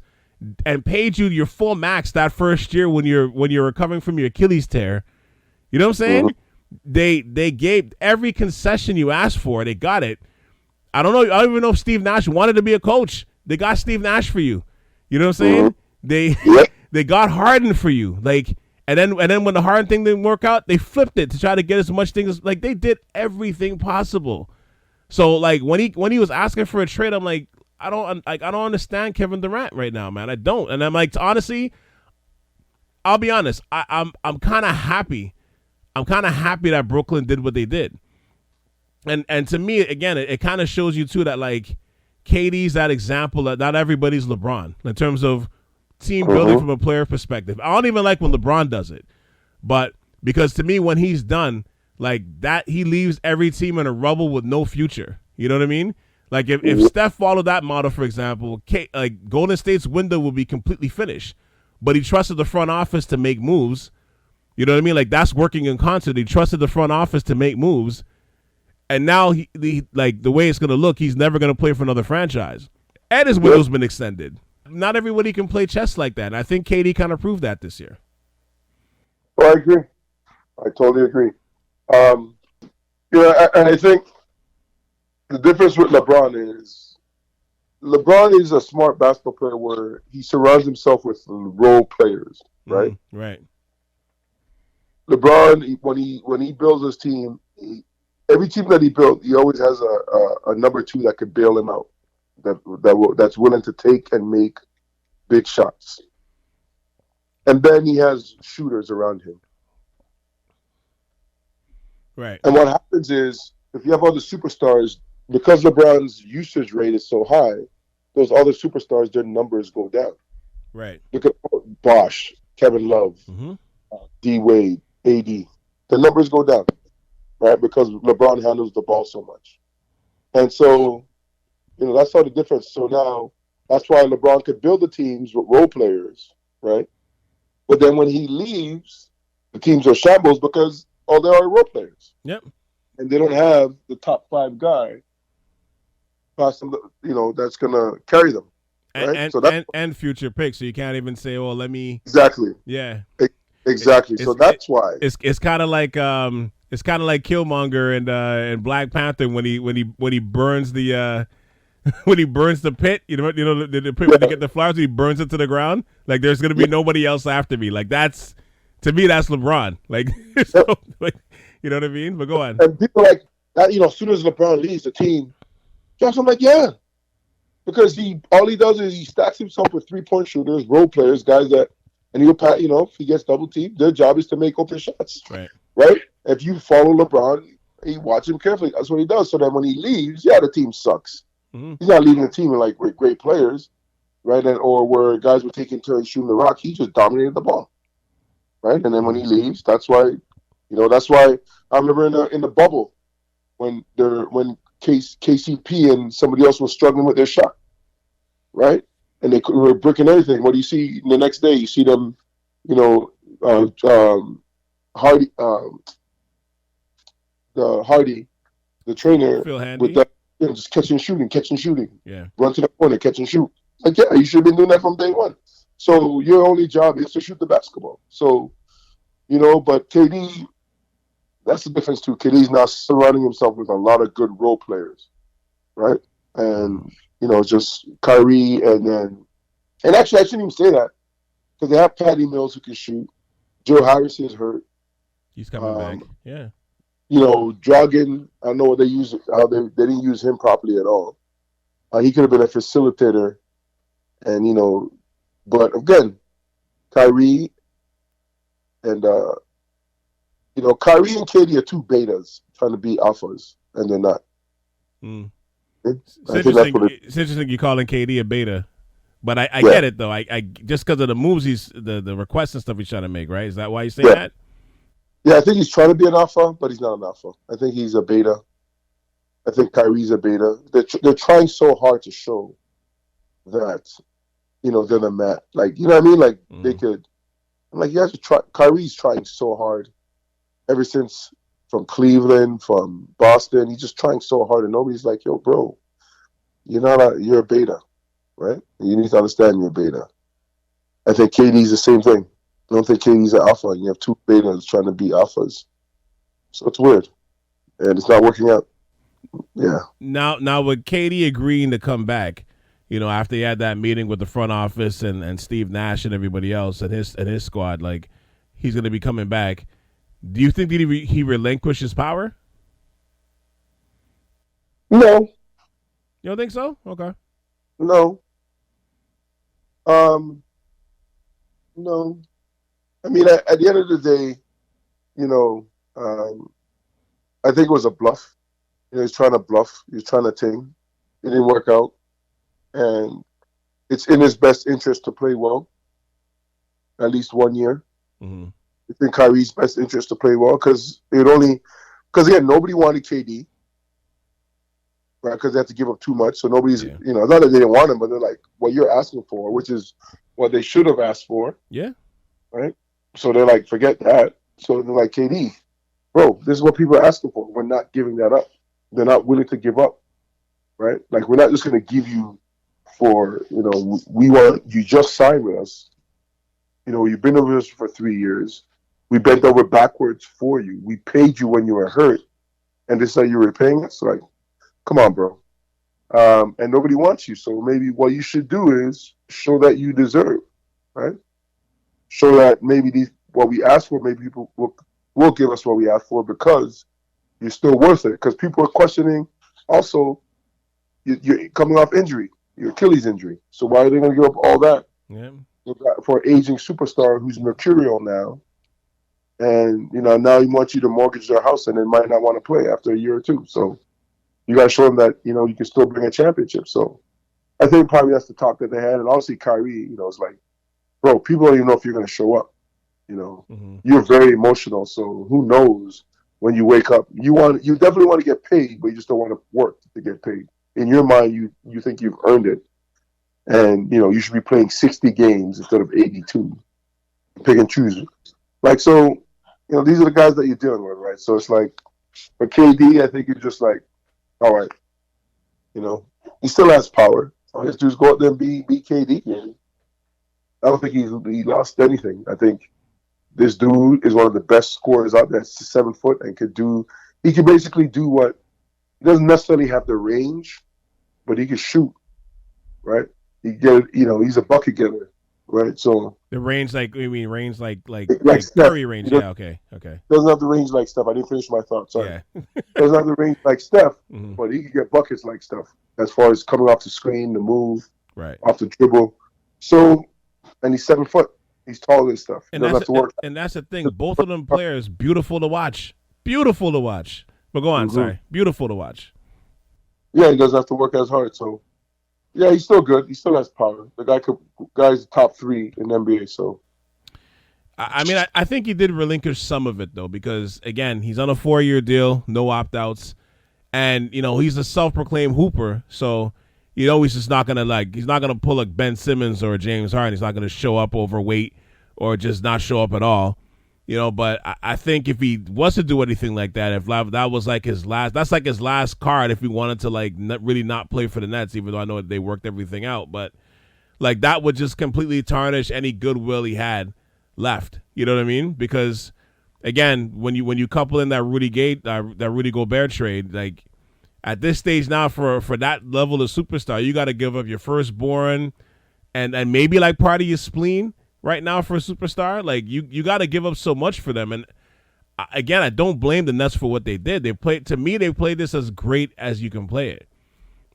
[SPEAKER 1] and paid you your full max that first year when you're recovering from your Achilles tear? You know what I'm saying? They gave every concession you asked for. They got it. I don't know. I don't even know if Steve Nash wanted to be a coach. They got Steve Nash for you. You know what I'm saying? They got Harden for you. Like, and then when the Harden thing didn't work out, they flipped it to try to get as much things. Like, they did everything possible. So, like, when he was asking for a trade, I'm like, I don't understand Kevin Durant right now, man. I don't. And I'm like, honestly, I'll be honest. I'm kind of happy. I'm kind of happy that Brooklyn did what they did. And to me, again, it kind of shows you too that, like, KD's that example that not everybody's LeBron in terms of team building from a player perspective. I don't even like when LeBron does it, but because to me, when he's done like that, he leaves every team in a rubble with no future. You know what I mean? Like if Steph followed that model, for example, like Golden State's window will be completely finished, but he trusted the front office to make moves. You know what I mean? Like, that's working in concert. He trusted the front office to make moves. And now, he like, the way it's going to look, he's never going to play for another franchise. And his window's been extended. Not everybody can play chess like that. And I think KD kind of proved that this year.
[SPEAKER 3] Well, I agree. I totally agree. And I think the difference with LeBron is a smart basketball player where he surrounds himself with role players, right?
[SPEAKER 1] Right.
[SPEAKER 3] LeBron, when he builds his team, every team that he built, he always has a number two that could bail him out, that's willing to take and make big shots. And then he has shooters around him.
[SPEAKER 1] Right.
[SPEAKER 3] And what happens is, if you have other superstars, because LeBron's usage rate is so high, those other superstars, their numbers go down.
[SPEAKER 1] Right.
[SPEAKER 3] Look at Bosh, Kevin Love, D Wade, AD. The numbers go down, right? Because LeBron handles the ball so much. And so, that's all the difference. So now, that's why LeBron could build the teams with role players, right? But then when he leaves, the teams are shambles because all they are role players.
[SPEAKER 1] Yep.
[SPEAKER 3] And they don't have the top five guy, that's going to carry them. right?
[SPEAKER 1] And
[SPEAKER 3] So that's
[SPEAKER 1] and future picks. So you can't even say, "Oh, let me."
[SPEAKER 3] exactly,
[SPEAKER 1] Yeah.
[SPEAKER 3] exactly. So that's why.
[SPEAKER 1] It's kind of like Killmonger and Black Panther when he burns the when he burns the pit, the pit where they get the flowers, he burns it to the ground. Like there's gonna be nobody else after me. Like that's, to me, that's LeBron. Like, so, like, you know what I mean? But go on.
[SPEAKER 3] And people like that, as soon as LeBron leaves the team, Josh, I'm like, yeah, because all he does is he stacks himself with 3-point shooters, role players, guys that, and if he gets double teamed, their job is to make open shots. Right? If you follow LeBron, you watch him carefully. That's what he does. So that when he leaves, the team sucks. Mm-hmm. He's not leading the team with great players, right? Or where guys were taking turns shooting the rock. He just dominated the ball, right? And then when he leaves, that's why I remember in the bubble when KCP and somebody else was struggling with their shot, right? And they were bricking everything. What do you see the next day? You see them, Hardy, the trainer, with that, just catch and shooting.
[SPEAKER 1] Yeah.
[SPEAKER 3] Run to the corner, catch and shoot. Like, yeah, you should have been doing that from day one. So your only job is to shoot the basketball. So, but KD, that's the difference too. KD's now surrounding himself with a lot of good role players, right? And just Kyrie, and actually I shouldn't even say that because they have Patty Mills who can shoot. Joe Harris is hurt.
[SPEAKER 1] He's coming back. Yeah.
[SPEAKER 3] Dragan, I don't know what they use. How they didn't use him properly at all. He could have been a facilitator, and but again, Kyrie and Kyrie and KD are two betas trying to be alphas, and they're not.
[SPEAKER 1] Mm. It's interesting you calling KD a beta, but I get it though. I just because of the moves the requests and stuff he's trying to make, right? Is that why you say that?
[SPEAKER 3] Yeah, I think he's trying to be an alpha, but he's not an alpha. I think he's a beta. I think Kyrie's a beta. They're trying so hard to show that, they're the mat. Like, you know what I mean? Like, they could. I'm like, you have to try. Kyrie's trying so hard ever since from from Boston. He's just trying so hard, and nobody's like, yo, bro, you're a beta, right? You need to understand you're a beta. I think KD's the same thing. I don't think KD's an alpha. You have two betas trying to be alphas. So it's weird. And it's not working out. Yeah.
[SPEAKER 1] Now with KD agreeing to come back, after he had that meeting with the front office and Steve Nash and everybody else and his squad, like, he's going to be coming back. Do you think that he relinquished his power?
[SPEAKER 3] No.
[SPEAKER 1] You don't think so? Okay.
[SPEAKER 3] No. No. I mean, at the end of the day, I think it was a bluff. He's trying to bluff. He's trying to ting. It didn't work out. And it's in his best interest to play well, at least 1 year. Mm-hmm. I think Kyrie's best interest to play well because again, nobody wanted KD, right? Because they had to give up too much. So nobody's, not that they didn't want him, but they're like, what you're asking for, which is what they should have asked for.
[SPEAKER 1] Yeah.
[SPEAKER 3] Right? So they're like, forget that. So they're like, KD, bro, this is what people are asking for. We're not giving that up. They're not willing to give up, right? Like, we're not just going to give you for, we want you just sign with us. You've been with us for 3 years. We bent over backwards for you. We paid you when you were hurt. And this is how you're repaying us? Like, come on, bro. And nobody wants you. So maybe what you should do is show that you deserve, right? Show that maybe what we asked for, maybe people will give us what we asked for because you're still worth it. Because people are questioning also, you're coming off injury, your Achilles injury. So why are they going to give up all that for an aging superstar who's mercurial now? And, now he wants you to mortgage their house and they might not want to play after a year or two. So you got to show them that, you can still bring a championship. So I think probably that's the talk that they had. And obviously Kyrie, it's like, bro, people don't even know if you're going to show up. You're very emotional. So who knows when you wake up? You definitely want to get paid, but you just don't want to work to get paid. In your mind, you think you've earned it. And, you should be playing 60 games instead of 82. Pick and choose. Like, so, these are the guys that you're dealing with, right? So it's like, for KD, I think you're just like, all right, he still has power. So his dudes go out there and be KD. And I don't think he lost anything. I think this dude is one of the best scorers out there. 7 foot and he could basically do what he doesn't necessarily have the range, but he can shoot. Right? He's a bucket getter. Right? So
[SPEAKER 1] the range, like
[SPEAKER 3] Steph.
[SPEAKER 1] Curry range. Yeah. Okay.
[SPEAKER 3] Doesn't have the range like Steph. I didn't finish my thought. Sorry.
[SPEAKER 1] Yeah.
[SPEAKER 3] Doesn't have the range like Steph,
[SPEAKER 1] Mm-hmm.
[SPEAKER 3] but he can get buckets like Steph as far as coming off the screen, the move,
[SPEAKER 1] Right,
[SPEAKER 3] off the dribble. So, and he's 7 foot. He's taller than Steph. He doesn't have to work.
[SPEAKER 1] and that's the thing. Both of them players, beautiful to watch. Beautiful to watch. But go on.
[SPEAKER 3] Mm-hmm.
[SPEAKER 1] Sorry. Beautiful to watch.
[SPEAKER 3] Yeah, he doesn't have to work as hard. So, yeah, he's still good. He still has power. The guy's top 3 in the NBA. So,
[SPEAKER 1] I mean, I think he did relinquish some of it though, because again, he's on a 4-year deal, no opt-outs, and he's a self-proclaimed hooper. So, he's just not gonna pull like Ben Simmons or James Harden. He's not gonna show up overweight or just not show up at all. But I think if he was to do anything like that, if that was like that's like his last card if he wanted to like really not play for the Nets, even though I know that they worked everything out, but like that would just completely tarnish any goodwill he had left. You know what I mean? Because again, when you couple in that Rudy Gobert trade, like at this stage now for that level of superstar, you got to give up your firstborn and maybe like part of your spleen. Right now for a superstar, like you got to give up so much for them. And again, I don't blame the Nets for what they did. They played this as great as you can play it.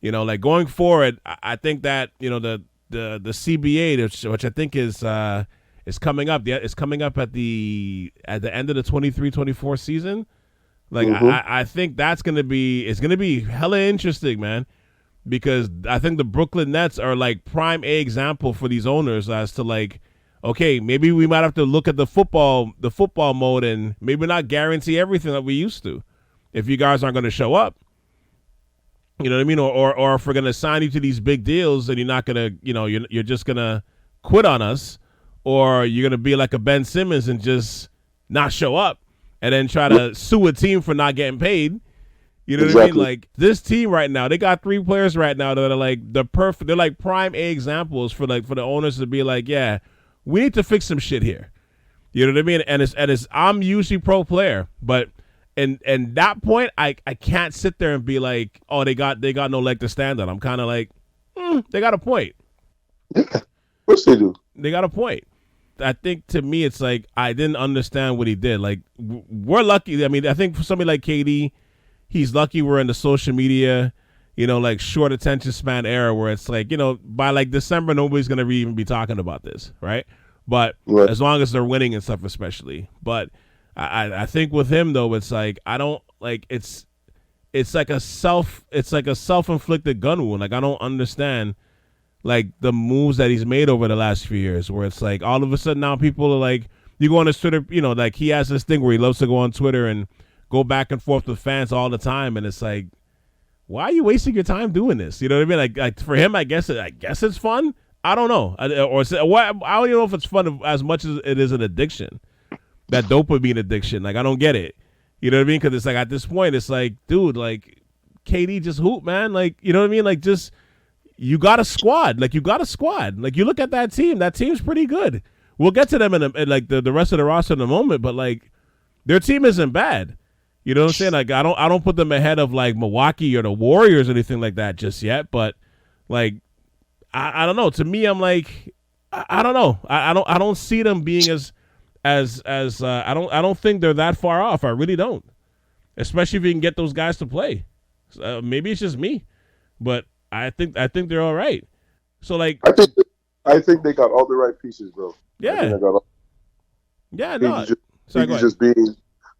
[SPEAKER 1] Like going forward, I think that the CBA, which I think is coming up. It's coming up at the end of the 23-24 season. Like
[SPEAKER 3] mm-hmm.
[SPEAKER 1] I think it's gonna be hella interesting, man. Because I think the Brooklyn Nets are like prime example for these owners as to like, okay, maybe we might have to look at the football mode and maybe not guarantee everything that we used to if you guys aren't going to show up. You know what I mean? Or if we're going to sign you to these big deals and you're not going to, you're just going to quit on us, or you're going to be like a Ben Simmons and just not show up and then try to sue a team for not getting paid. You know what I mean? Like this team right now, they got 3 players right now that are like they're like prime A examples for the owners to be like, yeah, we need to fix some shit here. You know what I mean? And it's I'm usually pro player, but and that point I can't sit there and be like, oh, they got no leg to stand on. I'm kind of like, they got a point.
[SPEAKER 3] Yeah, of course they do.
[SPEAKER 1] They got a point. I think to me it's like I didn't understand what he did. Like we're lucky. I mean, I think for somebody like KD, he's lucky we're in the social media, like short attention span era where it's like, by like December, nobody's going to even be talking about this. Right. But
[SPEAKER 3] right.
[SPEAKER 1] As long as they're winning and stuff, especially. But I think with him, though, it's like I don't like it's like a self-inflicted gun wound. Like I don't understand like the moves that he's made over the last few years where it's like all of a sudden now people are like, you go on his Twitter, like he has this thing where he loves to go on Twitter and go back and forth with fans all the time. And it's like, why are you wasting your time doing this? You know what I mean? Like for him, I guess it's fun. I don't know. I don't even know if it's fun as much as it is an addiction, that dopamine addiction. Like, I don't get it. You know what I mean? Because it's like at this point, it's like, dude, like KD just hoop, man. Like, you know what I mean? Like just, you got a squad. Like you got a squad. Like you look at that team. That team's pretty good. We'll get to them in like the rest of the roster in a moment, but like their team isn't bad. You know what I'm saying? Like I don't put them ahead of like Milwaukee or the Warriors or anything like that just yet. But like I don't know. To me, I'm like I don't know. I don't see them being as I don't think they're that far off. I really don't. Especially if you can get those guys to play. Maybe it's just me, but I think they're all right. So like
[SPEAKER 3] I think they got all the right pieces, bro.
[SPEAKER 1] Yeah. Yeah. No.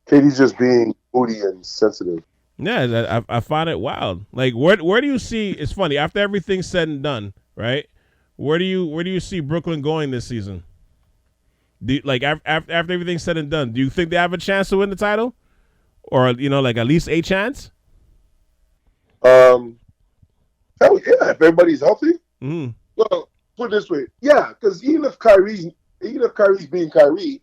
[SPEAKER 3] KD's just being moody and sensitive.
[SPEAKER 1] Yeah, I find it wild. Like, where do you see? It's funny, after everything's said and done, right? Where do you see Brooklyn going this season? After everything's said and done, do you think they have a chance to win the title, or like at least a chance?
[SPEAKER 3] Hell yeah, if everybody's healthy.
[SPEAKER 1] Mm-hmm.
[SPEAKER 3] Well, put it this way, yeah, because even if Kyrie's being Kyrie.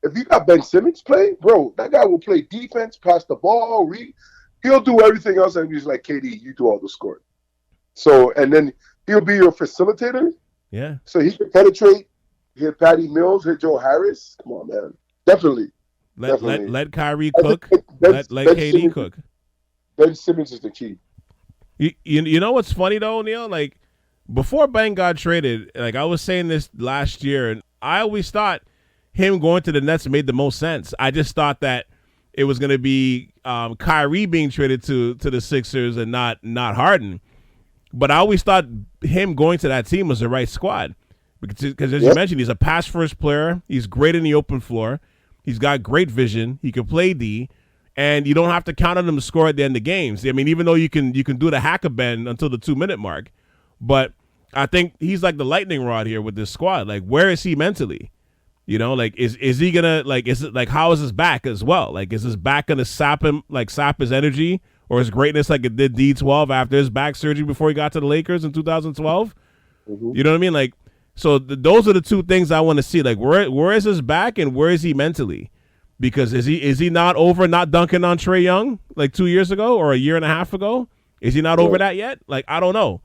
[SPEAKER 3] If you got Ben Simmons playing, bro, that guy will play defense, pass the ball, he'll do everything else, and he's like, KD, you do all the scoring. So, and then he'll be your facilitator.
[SPEAKER 1] Yeah.
[SPEAKER 3] So he can penetrate, hit Patty Mills, hit Joe Harris. Come on, man. Definitely.
[SPEAKER 1] Let Kyrie cook. Let KD
[SPEAKER 3] Simmons,
[SPEAKER 1] cook.
[SPEAKER 3] Ben Simmons is the key.
[SPEAKER 1] You know what's funny though, Neil? Like before Ben got traded, like I was saying this last year, and I always thought him going to the Nets made the most sense. I just thought that it was going to be Kyrie being traded to the Sixers and not Harden. But I always thought him going to that team was the right squad because as you mentioned, he's a pass-first player. He's great in the open floor. He's got great vision. He can play D, and you don't have to count on him to score at the end of games. I mean, even though you can do the hack-a-bend until the 2-minute mark, but I think he's like the lightning rod here with this squad. Like, where is he mentally? You know, like is he gonna is it like how is his back as well? Like, is his back gonna sap his energy or his greatness like it did D12 after his back surgery before he got to the Lakers in 2012? Mm-hmm. You know what I mean? Like, so those are the two things I want to see. Like, where is his back and where is he mentally? Because is he not over not dunking on Trae Young like 2 years ago or a year and a half ago? Is he not over that yet? Like, I don't know.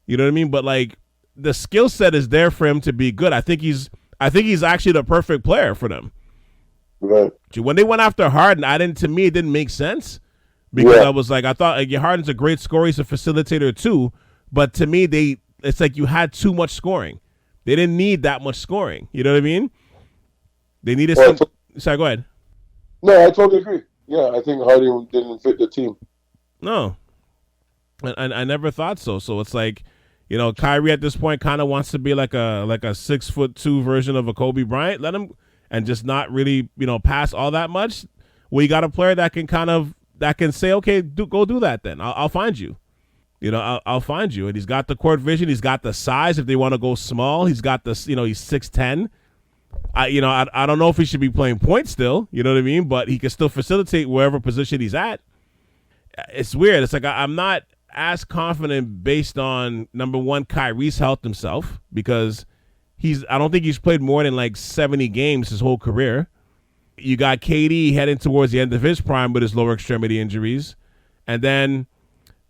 [SPEAKER 1] You know what I mean? But like the skill set is there for him to be good. I think he's actually the perfect player for them.
[SPEAKER 3] Right.
[SPEAKER 1] When they went after Harden, to me it didn't make sense because I thought like, Harden's a great scorer, he's a facilitator too, but to me it's like you had too much scoring. They didn't need that much scoring. You know what I mean? They needed some. Sorry, go ahead.
[SPEAKER 3] No, I totally agree. Yeah, I think Harden didn't fit the team.
[SPEAKER 1] No, I never thought so. So it's like, you know, Kyrie at this point kind of wants to be like a 6'2" version of a Kobe Bryant. Let him and just not really, you know, pass all that much. Well, you got a player that can say, okay, go do that then. I'll find you. You know, I'll find you. And he's got the court vision. He's got the size if they want to go small. He's got this, you know, he's 6'10". I don't know if he should be playing point still, you know what I mean? But he can still facilitate wherever position he's at. It's weird. It's like I'm not as confident based on, number one, Kyrie's health himself, because I don't think he's played more than like 70 games his whole career. You got KD heading towards the end of his prime with his lower extremity injuries. And then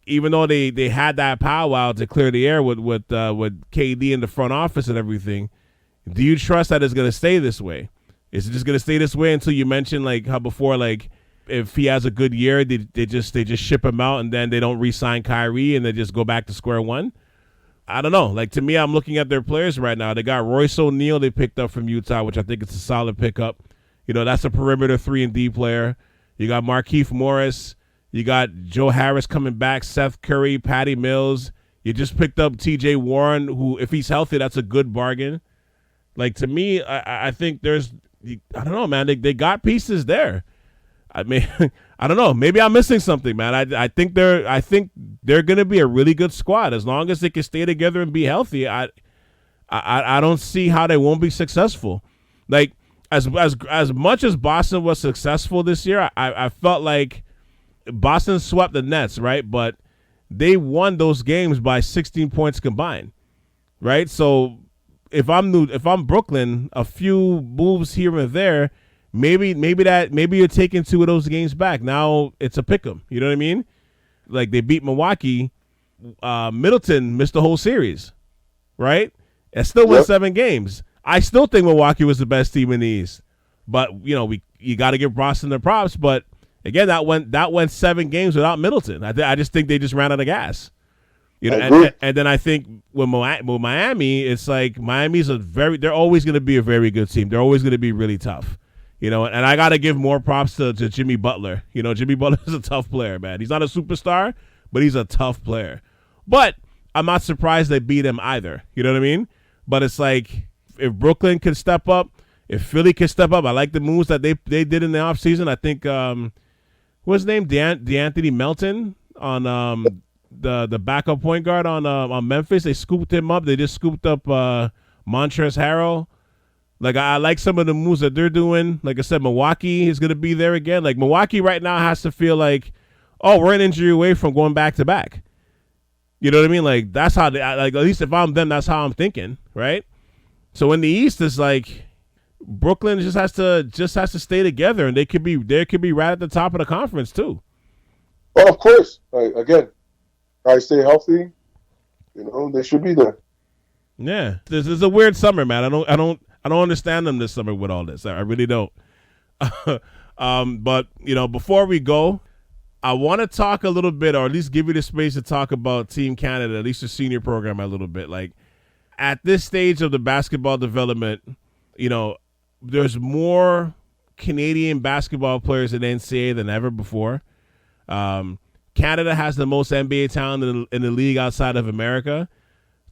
[SPEAKER 1] even though they had that powwow to clear the air with KD in the front office and everything, do you trust that it's going to stay this way? Is it just going to stay this way until you mentioned like how before, like if he has a good year, they just ship him out and then they don't re-sign Kyrie and they just go back to square one? I don't know. Like, to me, I'm looking at their players right now. They got Royce O'Neal they picked up from Utah, which I think is a solid pickup. You know, that's a perimeter 3-and-D player. You got Markieff Morris. You got Joe Harris coming back, Seth Curry, Patty Mills. You just picked up T.J. Warren, who, if he's healthy, that's a good bargain. Like, to me, I think there's, I don't know, man. They got pieces there. I mean, I don't know. Maybe I'm missing something, man. I think they're going to be a really good squad as long as they can stay together and be healthy. I don't see how they won't be successful. Like, as much as Boston was successful this year, I felt like Boston swept the Nets, right? But they won those games by 16 points combined, right? So if I'm Brooklyn, a few moves here and there, maybe you're taking 2 of those games back. Now it's a pick'em. You know what I mean? Like, they beat Milwaukee. Middleton missed the whole series, right? And still won 7 games. I still think Milwaukee was the best team in the East, but you got to give Boston their props. But again, that went 7 games without Middleton. I just think they just ran out of gas. You know, and then I think with Miami, it's like Miami's they're always going to be a very good team. They're always going to be really tough. You know, and I got to give more props to Jimmy Butler. You know, Jimmy Butler is a tough player, man. He's not a superstar, but he's a tough player. But I'm not surprised they beat him either. You know what I mean? But it's like, if Brooklyn can step up, if Philly can step up, I like the moves that they did in the offseason. I think, what's his name? DeAnthony Melton on the backup point guard on Memphis. They scooped him up. They just scooped up Montrezl Harrell. Like, I like some of the moves that they're doing. Like I said, Milwaukee is going to be there again. Like, Milwaukee right now has to feel like, oh, we're an injury away from going back-to-back. You know what I mean? Like, that's how at least if I'm them, that's how I'm thinking, right? So in the East, it's like Brooklyn just has to stay together, and they could be right at the top of the conference too.
[SPEAKER 3] Well, of course. Again, I stay healthy. They should be there.
[SPEAKER 1] Yeah, this is a weird summer, man. I don't understand them this summer with all this. I really don't. But before we go, I want to talk a little bit, or at least give you the space to talk about Team Canada, at least the senior program, a little bit. Like, at this stage of the basketball development, there's more Canadian basketball players in NCAA than ever before. Canada has the most NBA talent in the league outside of America.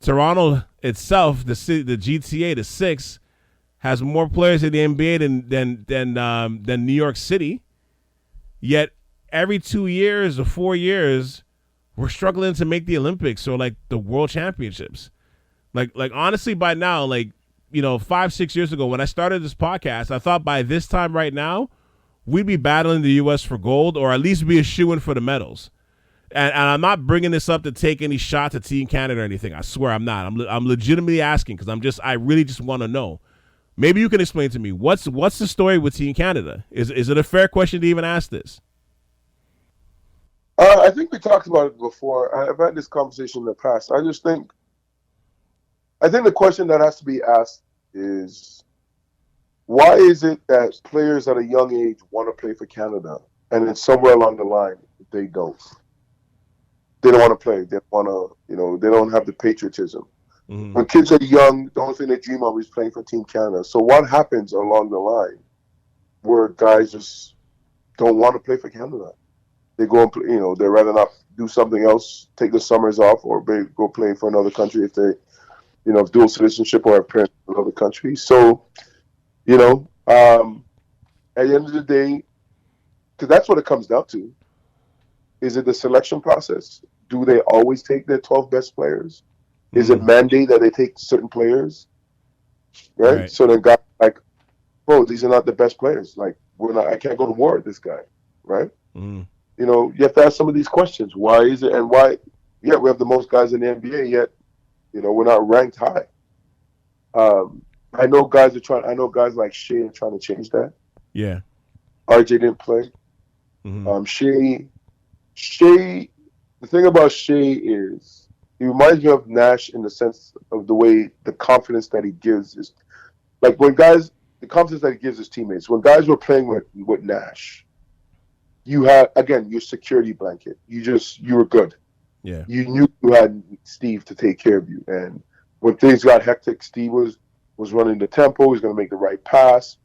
[SPEAKER 1] Toronto itself, the GTA, the six, has more players in the NBA than New York City. Yet every 2 years or 4 years, we're struggling to make the Olympics or like the World Championships. Like honestly, by now, 5-6 years ago when I started this podcast, I thought by this time right now, we'd be battling the U.S. for gold or at least be a shoo-in for the medals. And I'm not bringing this up to take any shots at Team Canada or anything. I swear I'm not. I'm legitimately asking because I really just want to know. Maybe you can explain to me what's the story with Team Canada? Is it a fair question to even ask this?
[SPEAKER 3] I think we talked about it before. I've had this conversation in the past. I think the question that has to be asked is, why is it that players at a young age want to play for Canada, and then somewhere along the line they don't? They don't want to play. They want to, they don't have the patriotism. Mm-hmm. When kids are young, the only thing they dream of is playing for Team Canada. So what happens along the line where guys just don't want to play for Canada? They go and play, they'd rather not do something else, take the summers off, or go play for another country if they, have dual citizenship or have parents in another country. So, at the end of the day, because that's what it comes down to. Is it the selection process? Do they always take their 12 best players? Mm-hmm. Is it mandate that they take certain players? Right? So then guys like, bro, these are not the best players. Like, I can't go to war with this guy. Right? Mm-hmm. You have to ask some of these questions. Why is it, and why? Yeah, we have the most guys in the NBA, yet, we're not ranked high. I know guys like Shea are trying to change that.
[SPEAKER 1] Yeah.
[SPEAKER 3] RJ didn't play. Mm-hmm. Shea, the thing about Shea is he reminds me of Nash in the sense of the way the confidence that he gives is like the confidence that he gives his teammates. When guys were playing with Nash, you had, again, your security blanket. You were good. Yeah. You knew you had Steve to take care of you. And when things got hectic, Steve was running the tempo. He was going to make the right pass,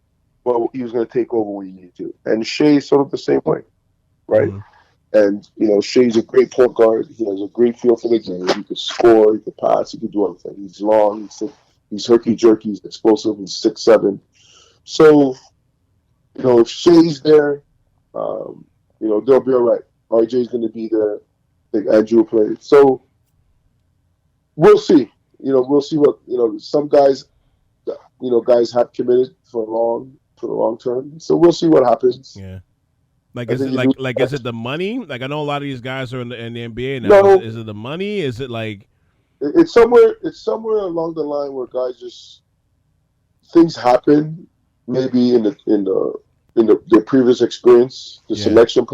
[SPEAKER 3] but he was going to take over when he needed to. And Shea's sort of the same way, right? Mm-hmm. And, Shea's a great point guard. He has a great feel for the game. He could score, he could pass, he could do everything. He's long, he's herky-jerky, he's explosive, he's 6'7". So, if Shea's there, they'll be all right. RJ's going to be there. I think Andrew will play. So, we'll see. We'll see what, some guys, guys have committed for the long term. So, we'll see what happens.
[SPEAKER 1] Yeah. Is it the money? Like, I know a lot of these guys are in the NBA now. No, is it the money? Is it like
[SPEAKER 3] it's somewhere along the line where guys just things happen, maybe in their previous experience, the selection,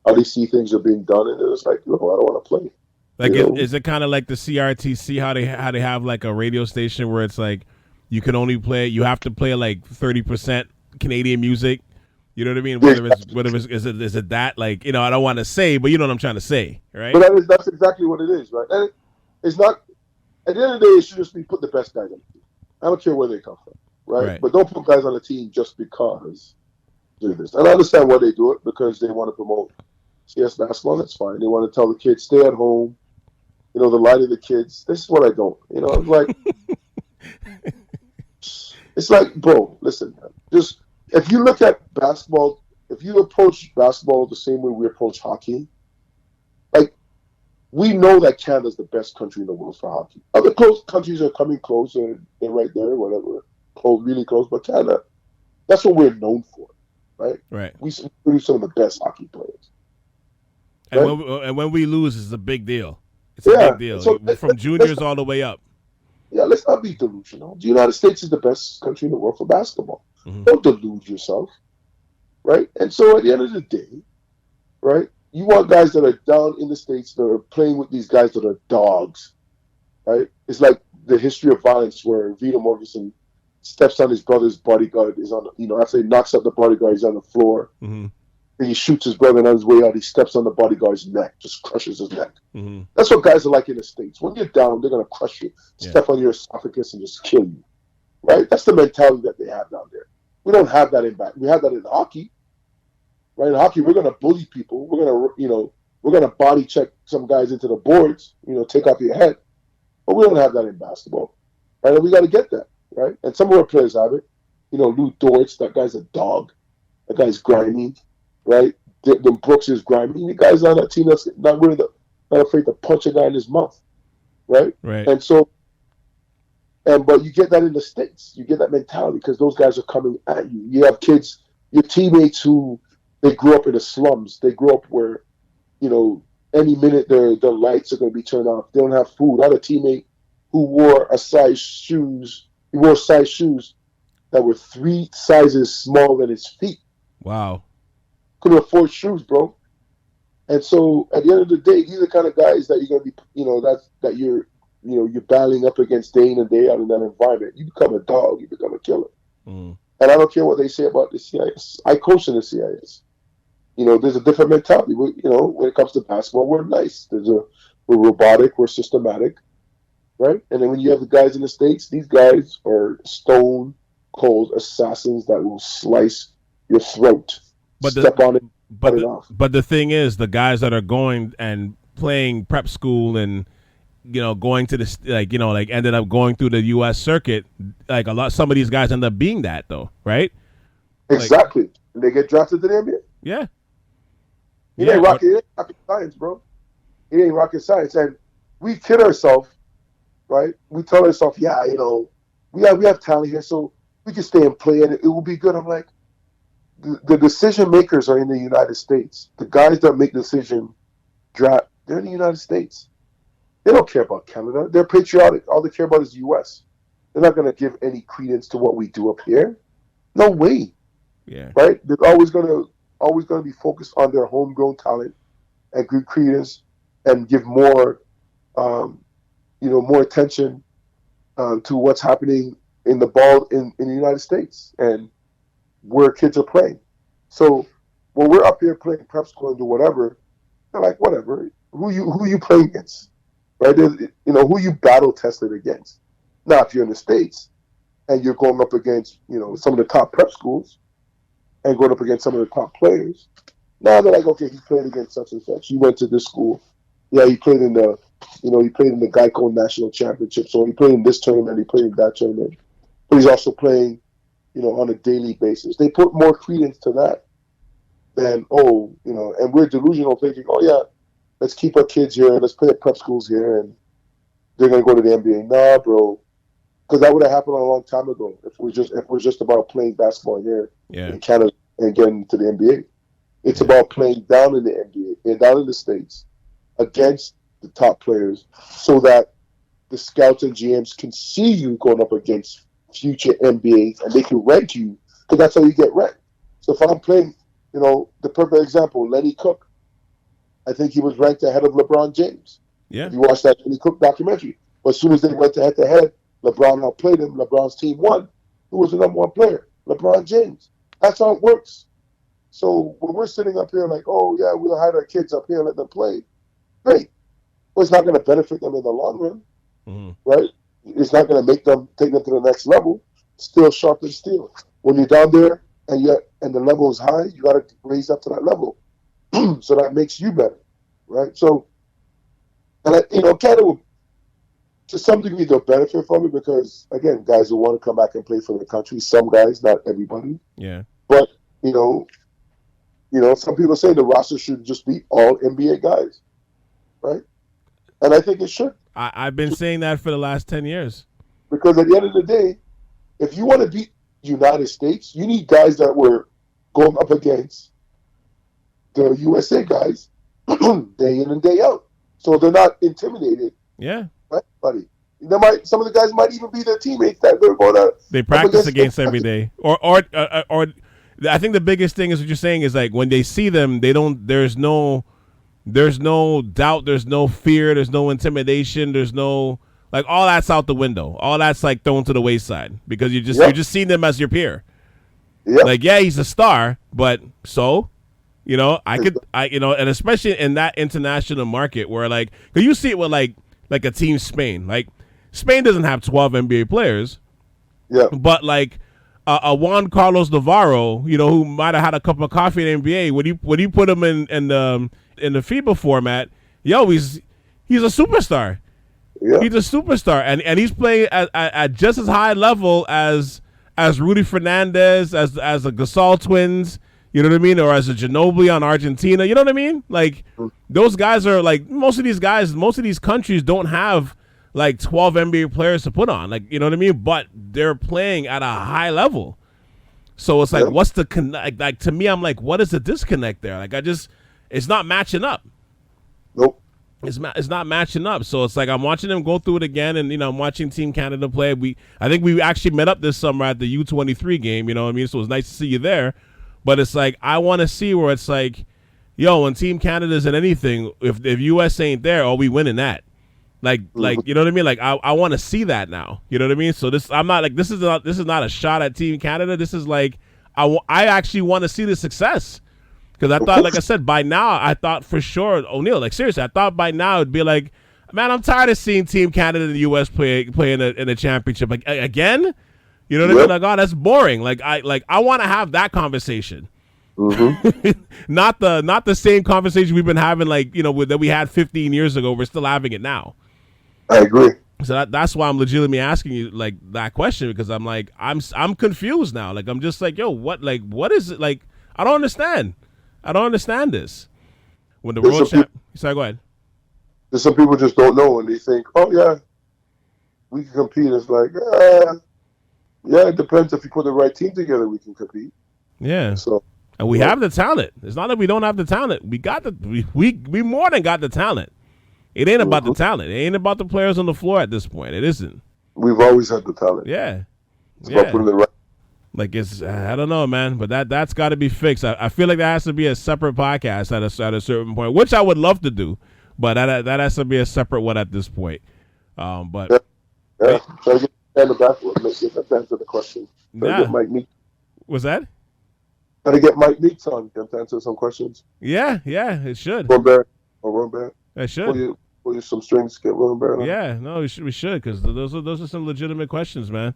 [SPEAKER 3] how they see things are being done, and it's like, no, I don't want to play.
[SPEAKER 1] Like, is it kind of like the CRTC, how they have like a radio station where it's like you have to play like 30% Canadian music. You know what I mean? Is it that, like, I don't want to say, but you know what I'm trying to say, right?
[SPEAKER 3] But that's exactly what it is, right? And it's not, at the end of the day, it should just be put the best guys on the team. I don't care where they come from, right? But don't put guys on the team just because do this. And I understand why they do it, because they want to promote CS basketball. That's fine. They want to tell the kids, stay at home. The lie to the kids. This is what I don't. It's like, it's like, bro, listen, man, just. If you look at basketball, if you approach basketball the same way we approach hockey, like, we know that Canada's the best country in the world for hockey. Other countries are coming close, and they're right there, whatever, really close. But Canada, that's what we're known for, right?
[SPEAKER 1] Right.
[SPEAKER 3] We produce some of the best hockey players.
[SPEAKER 1] Right? And when we lose, it's a big deal. It's a big deal. So, from juniors all the way up.
[SPEAKER 3] Yeah, let's not be delusional. The United States is the best country in the world for basketball. Mm-hmm. Don't delude yourself, right? And so at the end of the day, right, you want guys that are down in the States that are playing with these guys that are dogs, right? It's like the history of violence where Vito Mortensen steps on his brother's bodyguard, is on, after he knocks up the bodyguard, he's on the floor.
[SPEAKER 1] Mm-hmm.
[SPEAKER 3] And he shoots his brother, and on his way out, he steps on the bodyguard's neck, just crushes his neck.
[SPEAKER 1] Mm-hmm.
[SPEAKER 3] That's what guys are like in the States. When you're down, they're going to crush you, step on your esophagus, and just kill you, right? That's the mentality that they have down there. We don't have that in back. We have that in hockey, right? In hockey, we're going to bully people. We're going to body check some guys into the boards, take off your head. But we don't have that in basketball, right? And we got to get that, right? And some of our players have it. Lou Dortz, that guy's a dog. That guy's grimy, right? Then Brooks is grimy. You guys on that team that's not afraid to punch a guy in his mouth, right?
[SPEAKER 1] Right.
[SPEAKER 3] And so, but you get that in the States. You get that mentality because those guys are coming at you. You have kids, your teammates who they grew up in the slums. They grew up where, any minute their lights are going to be turned off. They don't have food. I had a teammate who wore size shoes that were 3 sizes smaller than his feet.
[SPEAKER 1] Wow.
[SPEAKER 3] Couldn't afford shoes, bro. And so at the end of the day, these are the kind of guys that you're going to be, that you're battling up against day in and day out in that environment. You become a dog. You become a killer.
[SPEAKER 1] Mm.
[SPEAKER 3] And I don't care what they say about the CIS. I coach in the CIS. There's a different mentality. When it comes to basketball, we're nice. We're robotic. We're systematic, right? And then when you have the guys in the States, these guys are stone cold assassins that will slice your throat. Step on it,
[SPEAKER 1] but the thing is, the guys that are going and playing prep school and going to the ended up going through the U.S. circuit, some of these guys end up being that though, right?
[SPEAKER 3] Exactly. And they get drafted to the NBA.
[SPEAKER 1] Yeah.
[SPEAKER 3] It ain't rocket science, bro. It ain't rocket science. And we kid ourselves, right? We tell ourselves, we have talent here, so we can stay and play and it will be good. I'm like, the decision makers are in the United States. The guys that make decision draft, they're in the United States. They don't care about Canada. They're patriotic. All they care about is the U.S. They're not going to give any credence to what we do up here. No way.
[SPEAKER 1] Yeah.
[SPEAKER 3] Right? They're always going to be focused on their homegrown talent and give credence and give more, more attention to what's happening in the ball in the United States and where kids are playing. So when we're up here playing prep school and do whatever, they're like, whatever. Who you playing against, right? Who you battle tested against. Now, if you're in the States and you're going up against some of the top prep schools and going up against some of the top players, now they're like, okay, he played against such and such. He went to this school. Yeah, he played in the Geico National Championship. So he played in this tournament. He played in that tournament. But he's also playing, on a daily basis. They put more credence to that than, and we're delusional thinking, let's keep our kids here, let's play at prep schools here, and they're going to go to the NBA. Nah, bro, because that would have happened a long time ago if we're just about playing basketball here in Canada and getting to the NBA. It's about playing down in the NBA and down in the States against the top players so that the scouts and GMs can see you going up against future NBAs and they can rank you, because that's how you get ranked. So if I'm playing, the perfect example, Lenny Cook, I think he was ranked ahead of LeBron James.
[SPEAKER 1] Yeah.
[SPEAKER 3] If you watch that Lenny Cook documentary. But as soon as they went head-to-head, LeBron outplayed him. LeBron's team won. Who was the number one player? LeBron James. That's how it works. So when we're sitting up here like, we'll hide our kids up here and let them play, great. But it's not going to benefit them in the long run, right? It's not going to take them to the next level. Still sharp and steel. When you're down there and the level is high, you got to raise up to that level. So that makes you better, right? So, and Canada will, to some degree, they'll benefit from it because, again, guys will want to come back and play for their country. Some guys, not everybody.
[SPEAKER 1] Yeah.
[SPEAKER 3] But some people say the roster should just be all NBA guys, right? And I think it should.
[SPEAKER 1] I've been saying that for the last 10 years.
[SPEAKER 3] Because at the end of the day, if you want to beat the United States, you need guys that were going up against the USA guys day in and day out. So they're not intimidated.
[SPEAKER 1] Yeah.
[SPEAKER 3] Right, buddy? Some of the guys might even be their teammates that they're going to.
[SPEAKER 1] They practice against every day. Or I think the biggest thing is what you're saying is like when they see them, there's no doubt, there's no fear, there's no intimidation, there's no Like all that's out the window. All that's like thrown to the wayside because you're just seeing them as your peer.
[SPEAKER 3] Yep.
[SPEAKER 1] Like, yeah, he's a star, but so, and especially in that international market where like, cause you see it with like a team Spain. Like Spain doesn't have 12 NBA players.
[SPEAKER 3] Yeah.
[SPEAKER 1] But like a Juan Carlos Navarro, who might have had a cup of coffee in the NBA, when you put him in the FIBA format, he's a superstar.
[SPEAKER 3] Yeah.
[SPEAKER 1] He's a superstar, and he's playing at just as high level as Rudy Fernandez, as the Gasol twins, you know what I mean, or as a Ginobili on Argentina, you know what I mean? Like those guys are like most of these countries don't have like 12 NBA players to put on, like you know what I mean, but they're playing at a high level. So it's like, what's the connect? Like to me, I'm like, what is the disconnect there? Like it's not matching up.
[SPEAKER 3] Nope.
[SPEAKER 1] It's not matching up. So it's like I'm watching them go through it again, and I'm watching Team Canada play. I think we actually met up this summer at the U23 game. You know what I mean? So it was nice to see you there. But it's like I want to see where it's like, when Team Canada's in anything, if US ain't there, we winning that. Like you know what I mean? Like I want to see that now. You know what I mean? So this is not a shot at Team Canada. This is like I actually want to see the success. Because I thought, like I said, by now, I thought for sure, O'Neal, like seriously, I thought by now it'd be like, man, I'm tired of seeing Team Canada and the U.S. play in a championship. Like, again? You know what I mean? Like, oh, that's boring. Like I want to have that conversation.
[SPEAKER 3] Mm-hmm.
[SPEAKER 1] not the same conversation we've been having, like, that we had 15 years ago. We're still having it now.
[SPEAKER 3] I agree.
[SPEAKER 1] So that's why I'm legitimately asking you, like, that question, because I'm like, I'm confused now. Like, I'm just like, what is it? Like, I don't understand. I don't understand this. When the world champ, sorry, go ahead.
[SPEAKER 3] Some people just don't know, and they think, "Oh yeah, we can compete." It's like, yeah, it depends. If you put the right team together, we can compete.
[SPEAKER 1] Yeah.
[SPEAKER 3] So,
[SPEAKER 1] and we have the talent. It's not that we don't have the talent. We got we more than got the talent. It ain't about the talent. It ain't about the players on the floor at this point. It isn't.
[SPEAKER 3] We've always had the talent.
[SPEAKER 1] Yeah.
[SPEAKER 3] It's about putting the right.
[SPEAKER 1] Like I don't know, man, but that's got to be fixed. I feel like that has to be a separate podcast at a certain point, which I would love to do, but that has to be a separate one at this point. But
[SPEAKER 3] yeah. Try to get the backwards. Let's get that to answer the question. Try to get Mike Meeks.
[SPEAKER 1] What's that?
[SPEAKER 3] Try to get Mike Meeks on to answer some questions.
[SPEAKER 1] Yeah, it should.
[SPEAKER 3] Ron Barrett.
[SPEAKER 1] It should.
[SPEAKER 3] Pull you some strings, get Ron Barrett on.
[SPEAKER 1] Yeah, no, we should, because those are some legitimate questions, man.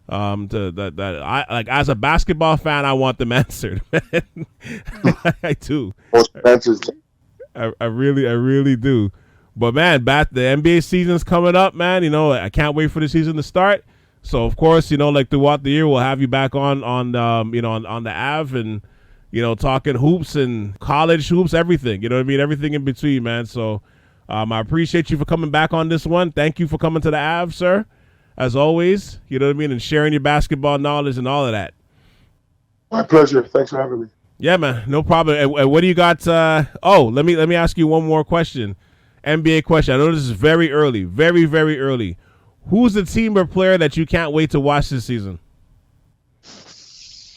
[SPEAKER 1] That I like as a basketball fan, I want them answered, man. I do. I really do. But man, the NBA season's coming up, man. I can't wait for the season to start. So of course, like throughout the year, we'll have you back on the Ave and talking hoops and college hoops, everything. You know what I mean? Everything in between, man. So I appreciate you for coming back on this one. Thank you for coming to the Ave, sir. As always, you know what I mean, and sharing your basketball knowledge and all of that.
[SPEAKER 3] My pleasure. Thanks for having me.
[SPEAKER 1] Yeah, man, no problem. And what do you got? Let me ask you one more question. NBA question. I know this is very early, very, very early. Who's the team or player that you can't wait to watch this season?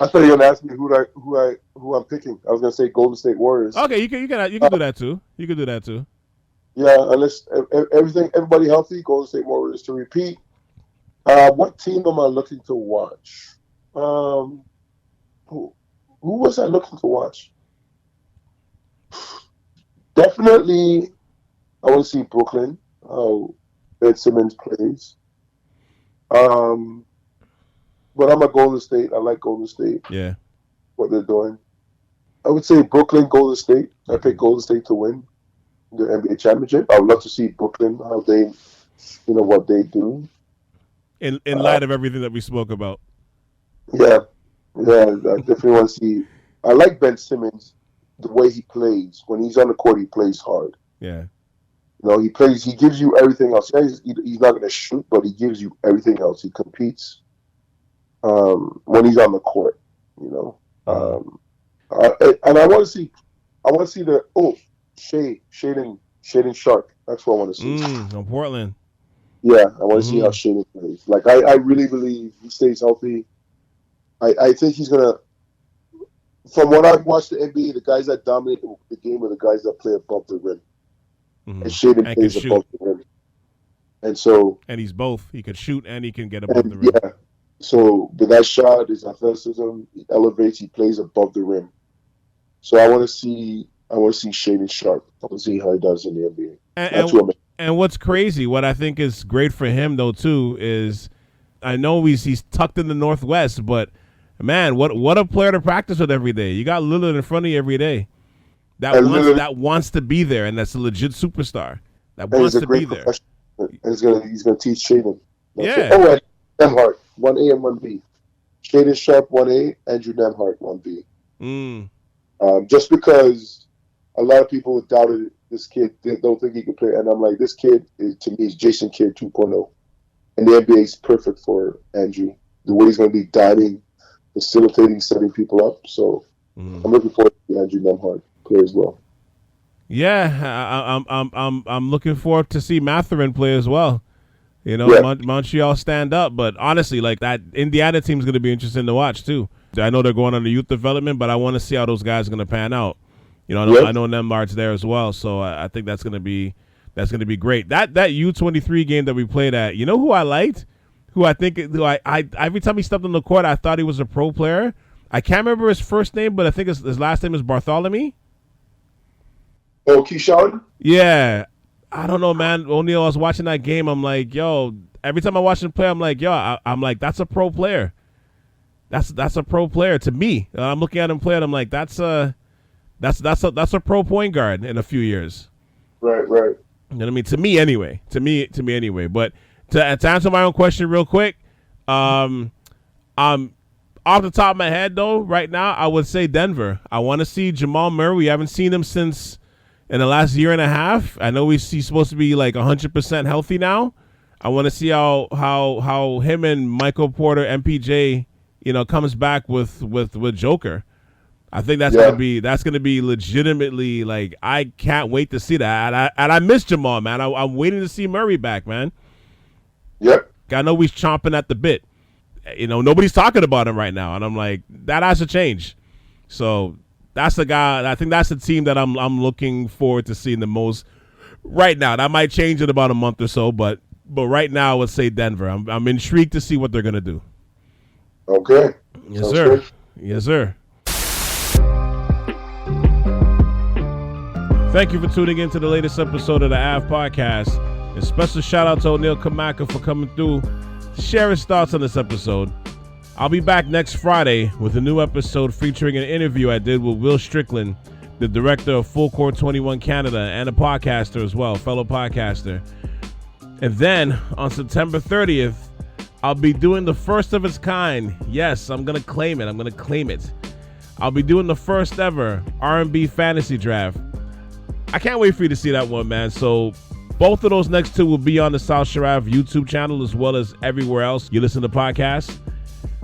[SPEAKER 3] I thought you were going to ask me who I'm picking. I was going to say Golden State Warriors.
[SPEAKER 1] Okay, you can do that too. You can do that too.
[SPEAKER 3] Yeah, unless everybody healthy, Golden State Warriors to repeat. What team am I looking to watch? Who was I looking to watch? Definitely, I want to see Brooklyn. How Ben Simmons plays. But I'm a Golden State. I like Golden State.
[SPEAKER 1] Yeah.
[SPEAKER 3] What they're doing. I would say Brooklyn, Golden State. I pick Golden State to win the NBA championship. I would love to see Brooklyn, how they, what they do.
[SPEAKER 1] In light of everything that we spoke about.
[SPEAKER 3] Yeah, I definitely want to see. I like Ben Simmons, the way he plays. When he's on the court, he plays hard.
[SPEAKER 1] Yeah.
[SPEAKER 3] He plays. He gives you everything else. Yeah, he's not going to shoot, but he gives you everything else. He competes when he's on the court. And I want to see. Shaden Sharp. That's what I want to see.
[SPEAKER 1] From Portland.
[SPEAKER 3] Yeah, I want to see how Shaden plays. Like, I really believe he stays healthy. I think he's going to, from what I've watched the NBA, the guys that dominate the game are the guys that play above the rim. And Shaden plays above the rim. And so,
[SPEAKER 1] and he's both. He could shoot and he can get above the rim.
[SPEAKER 3] yeah. So, with that shot, his athleticism, he elevates. He plays above the rim. So, I want to see Shaedon Sharpe. I want to see how he does in the NBA.
[SPEAKER 1] And what's crazy, what I think is great for him though too, is I know he's tucked in the Northwest, but man, what a player to practice with every day. You got Lillard in front of you every day. That wants to be there, and that's a legit superstar. That wants to be there.
[SPEAKER 3] And he's gonna teach Shaedon.
[SPEAKER 1] Yeah.
[SPEAKER 3] Oh, and Nembhard, 1A and 1B. Shaedon Sharpe 1A, Andrew Nembhard 1B. Just because a lot of people doubted this kid, they don't think he can play, and I'm like, this kid to me is Jason Kidd 2.0, and the NBA is perfect for Andrew. The way he's going to be diving, facilitating, setting people up. So I'm looking forward to Andrew Nembhard play as well.
[SPEAKER 1] Yeah, I'm looking forward to see Mathurin play as well. You know, Montreal stand up, but honestly, like that Indiana team's going to be interesting to watch too. I know they're going on the youth development, but I want to see how those guys are going to pan out. You know, I know Nembhard's there as well, so I think that's going to be great. That U23 game that we played at, you know who I liked? Who I every time he stepped on the court, I thought he was a pro player. I can't remember his first name, but I think his last name is Bartholomew.
[SPEAKER 3] Oh, Keyshawn?
[SPEAKER 1] Yeah. I don't know, man. O'Neal, I was watching that game. I'm like, yo, every time I watch him play, I'm like, yo, I'm like, that's a pro player. That's a pro player to me. I'm looking at him play, and I'm like, that's a pro point guard in a few years.
[SPEAKER 3] Right.
[SPEAKER 1] You know what I mean? To me anyway. But to answer my own question real quick, off the top of my head though, right now I would say Denver. I want to see Jamal Murray. We haven't seen him since in the last year and a half. I know he's supposed to be like 100% healthy now. I want to see how him and Michael Porter, MPJ, you know, comes back with Joker. I think that's gonna be legitimately, like, I can't wait to see that. And I miss Jamal, man. I'm waiting to see Murray back, man.
[SPEAKER 3] Yep.
[SPEAKER 1] I know he's chomping at the bit. You know, nobody's talking about him right now, and I'm like, that has to change. So that's the guy. I think that's the team that I'm looking forward to seeing the most right now. That might change in about a month or so, but right now I would say Denver. I'm intrigued to see what they're gonna do.
[SPEAKER 3] Okay.
[SPEAKER 1] Yes, sounds sir. Good. Yes, sir. Thank you for tuning in to the latest episode of the Ave Podcast. A special shout out to O'Neal Kamaka for coming through to share his thoughts on this episode. I'll be back next Friday with a new episode featuring an interview I did with Will Strickland, the director of Full Court 21 Canada and a podcaster as well, fellow podcaster. And then on September 30th, I'll be doing the first of its kind. Yes, I'm going to claim it. I'll be doing the first ever R&B fantasy draft. I can't wait for you to see that one, man. So both of those next two will be on the South Shore Ave YouTube channel as well as everywhere else you listen to podcasts.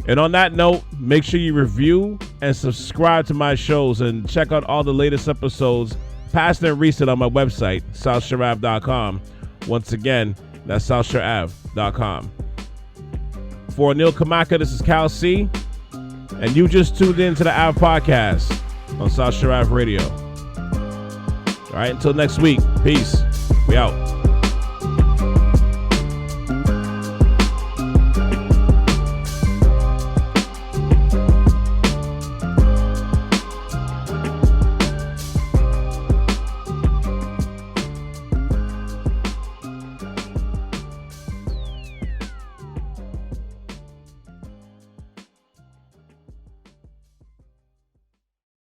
[SPEAKER 1] And on that note, make sure you review and subscribe to my shows and check out all the latest episodes, past and recent, on my website, southshoreave.com. Once again, that's southshoreave.com. For O'Neal Kamaka, this is Cal C, and you just tuned in to the Ave Podcast on South Shore Ave Radio. All right, until next week, peace. We out.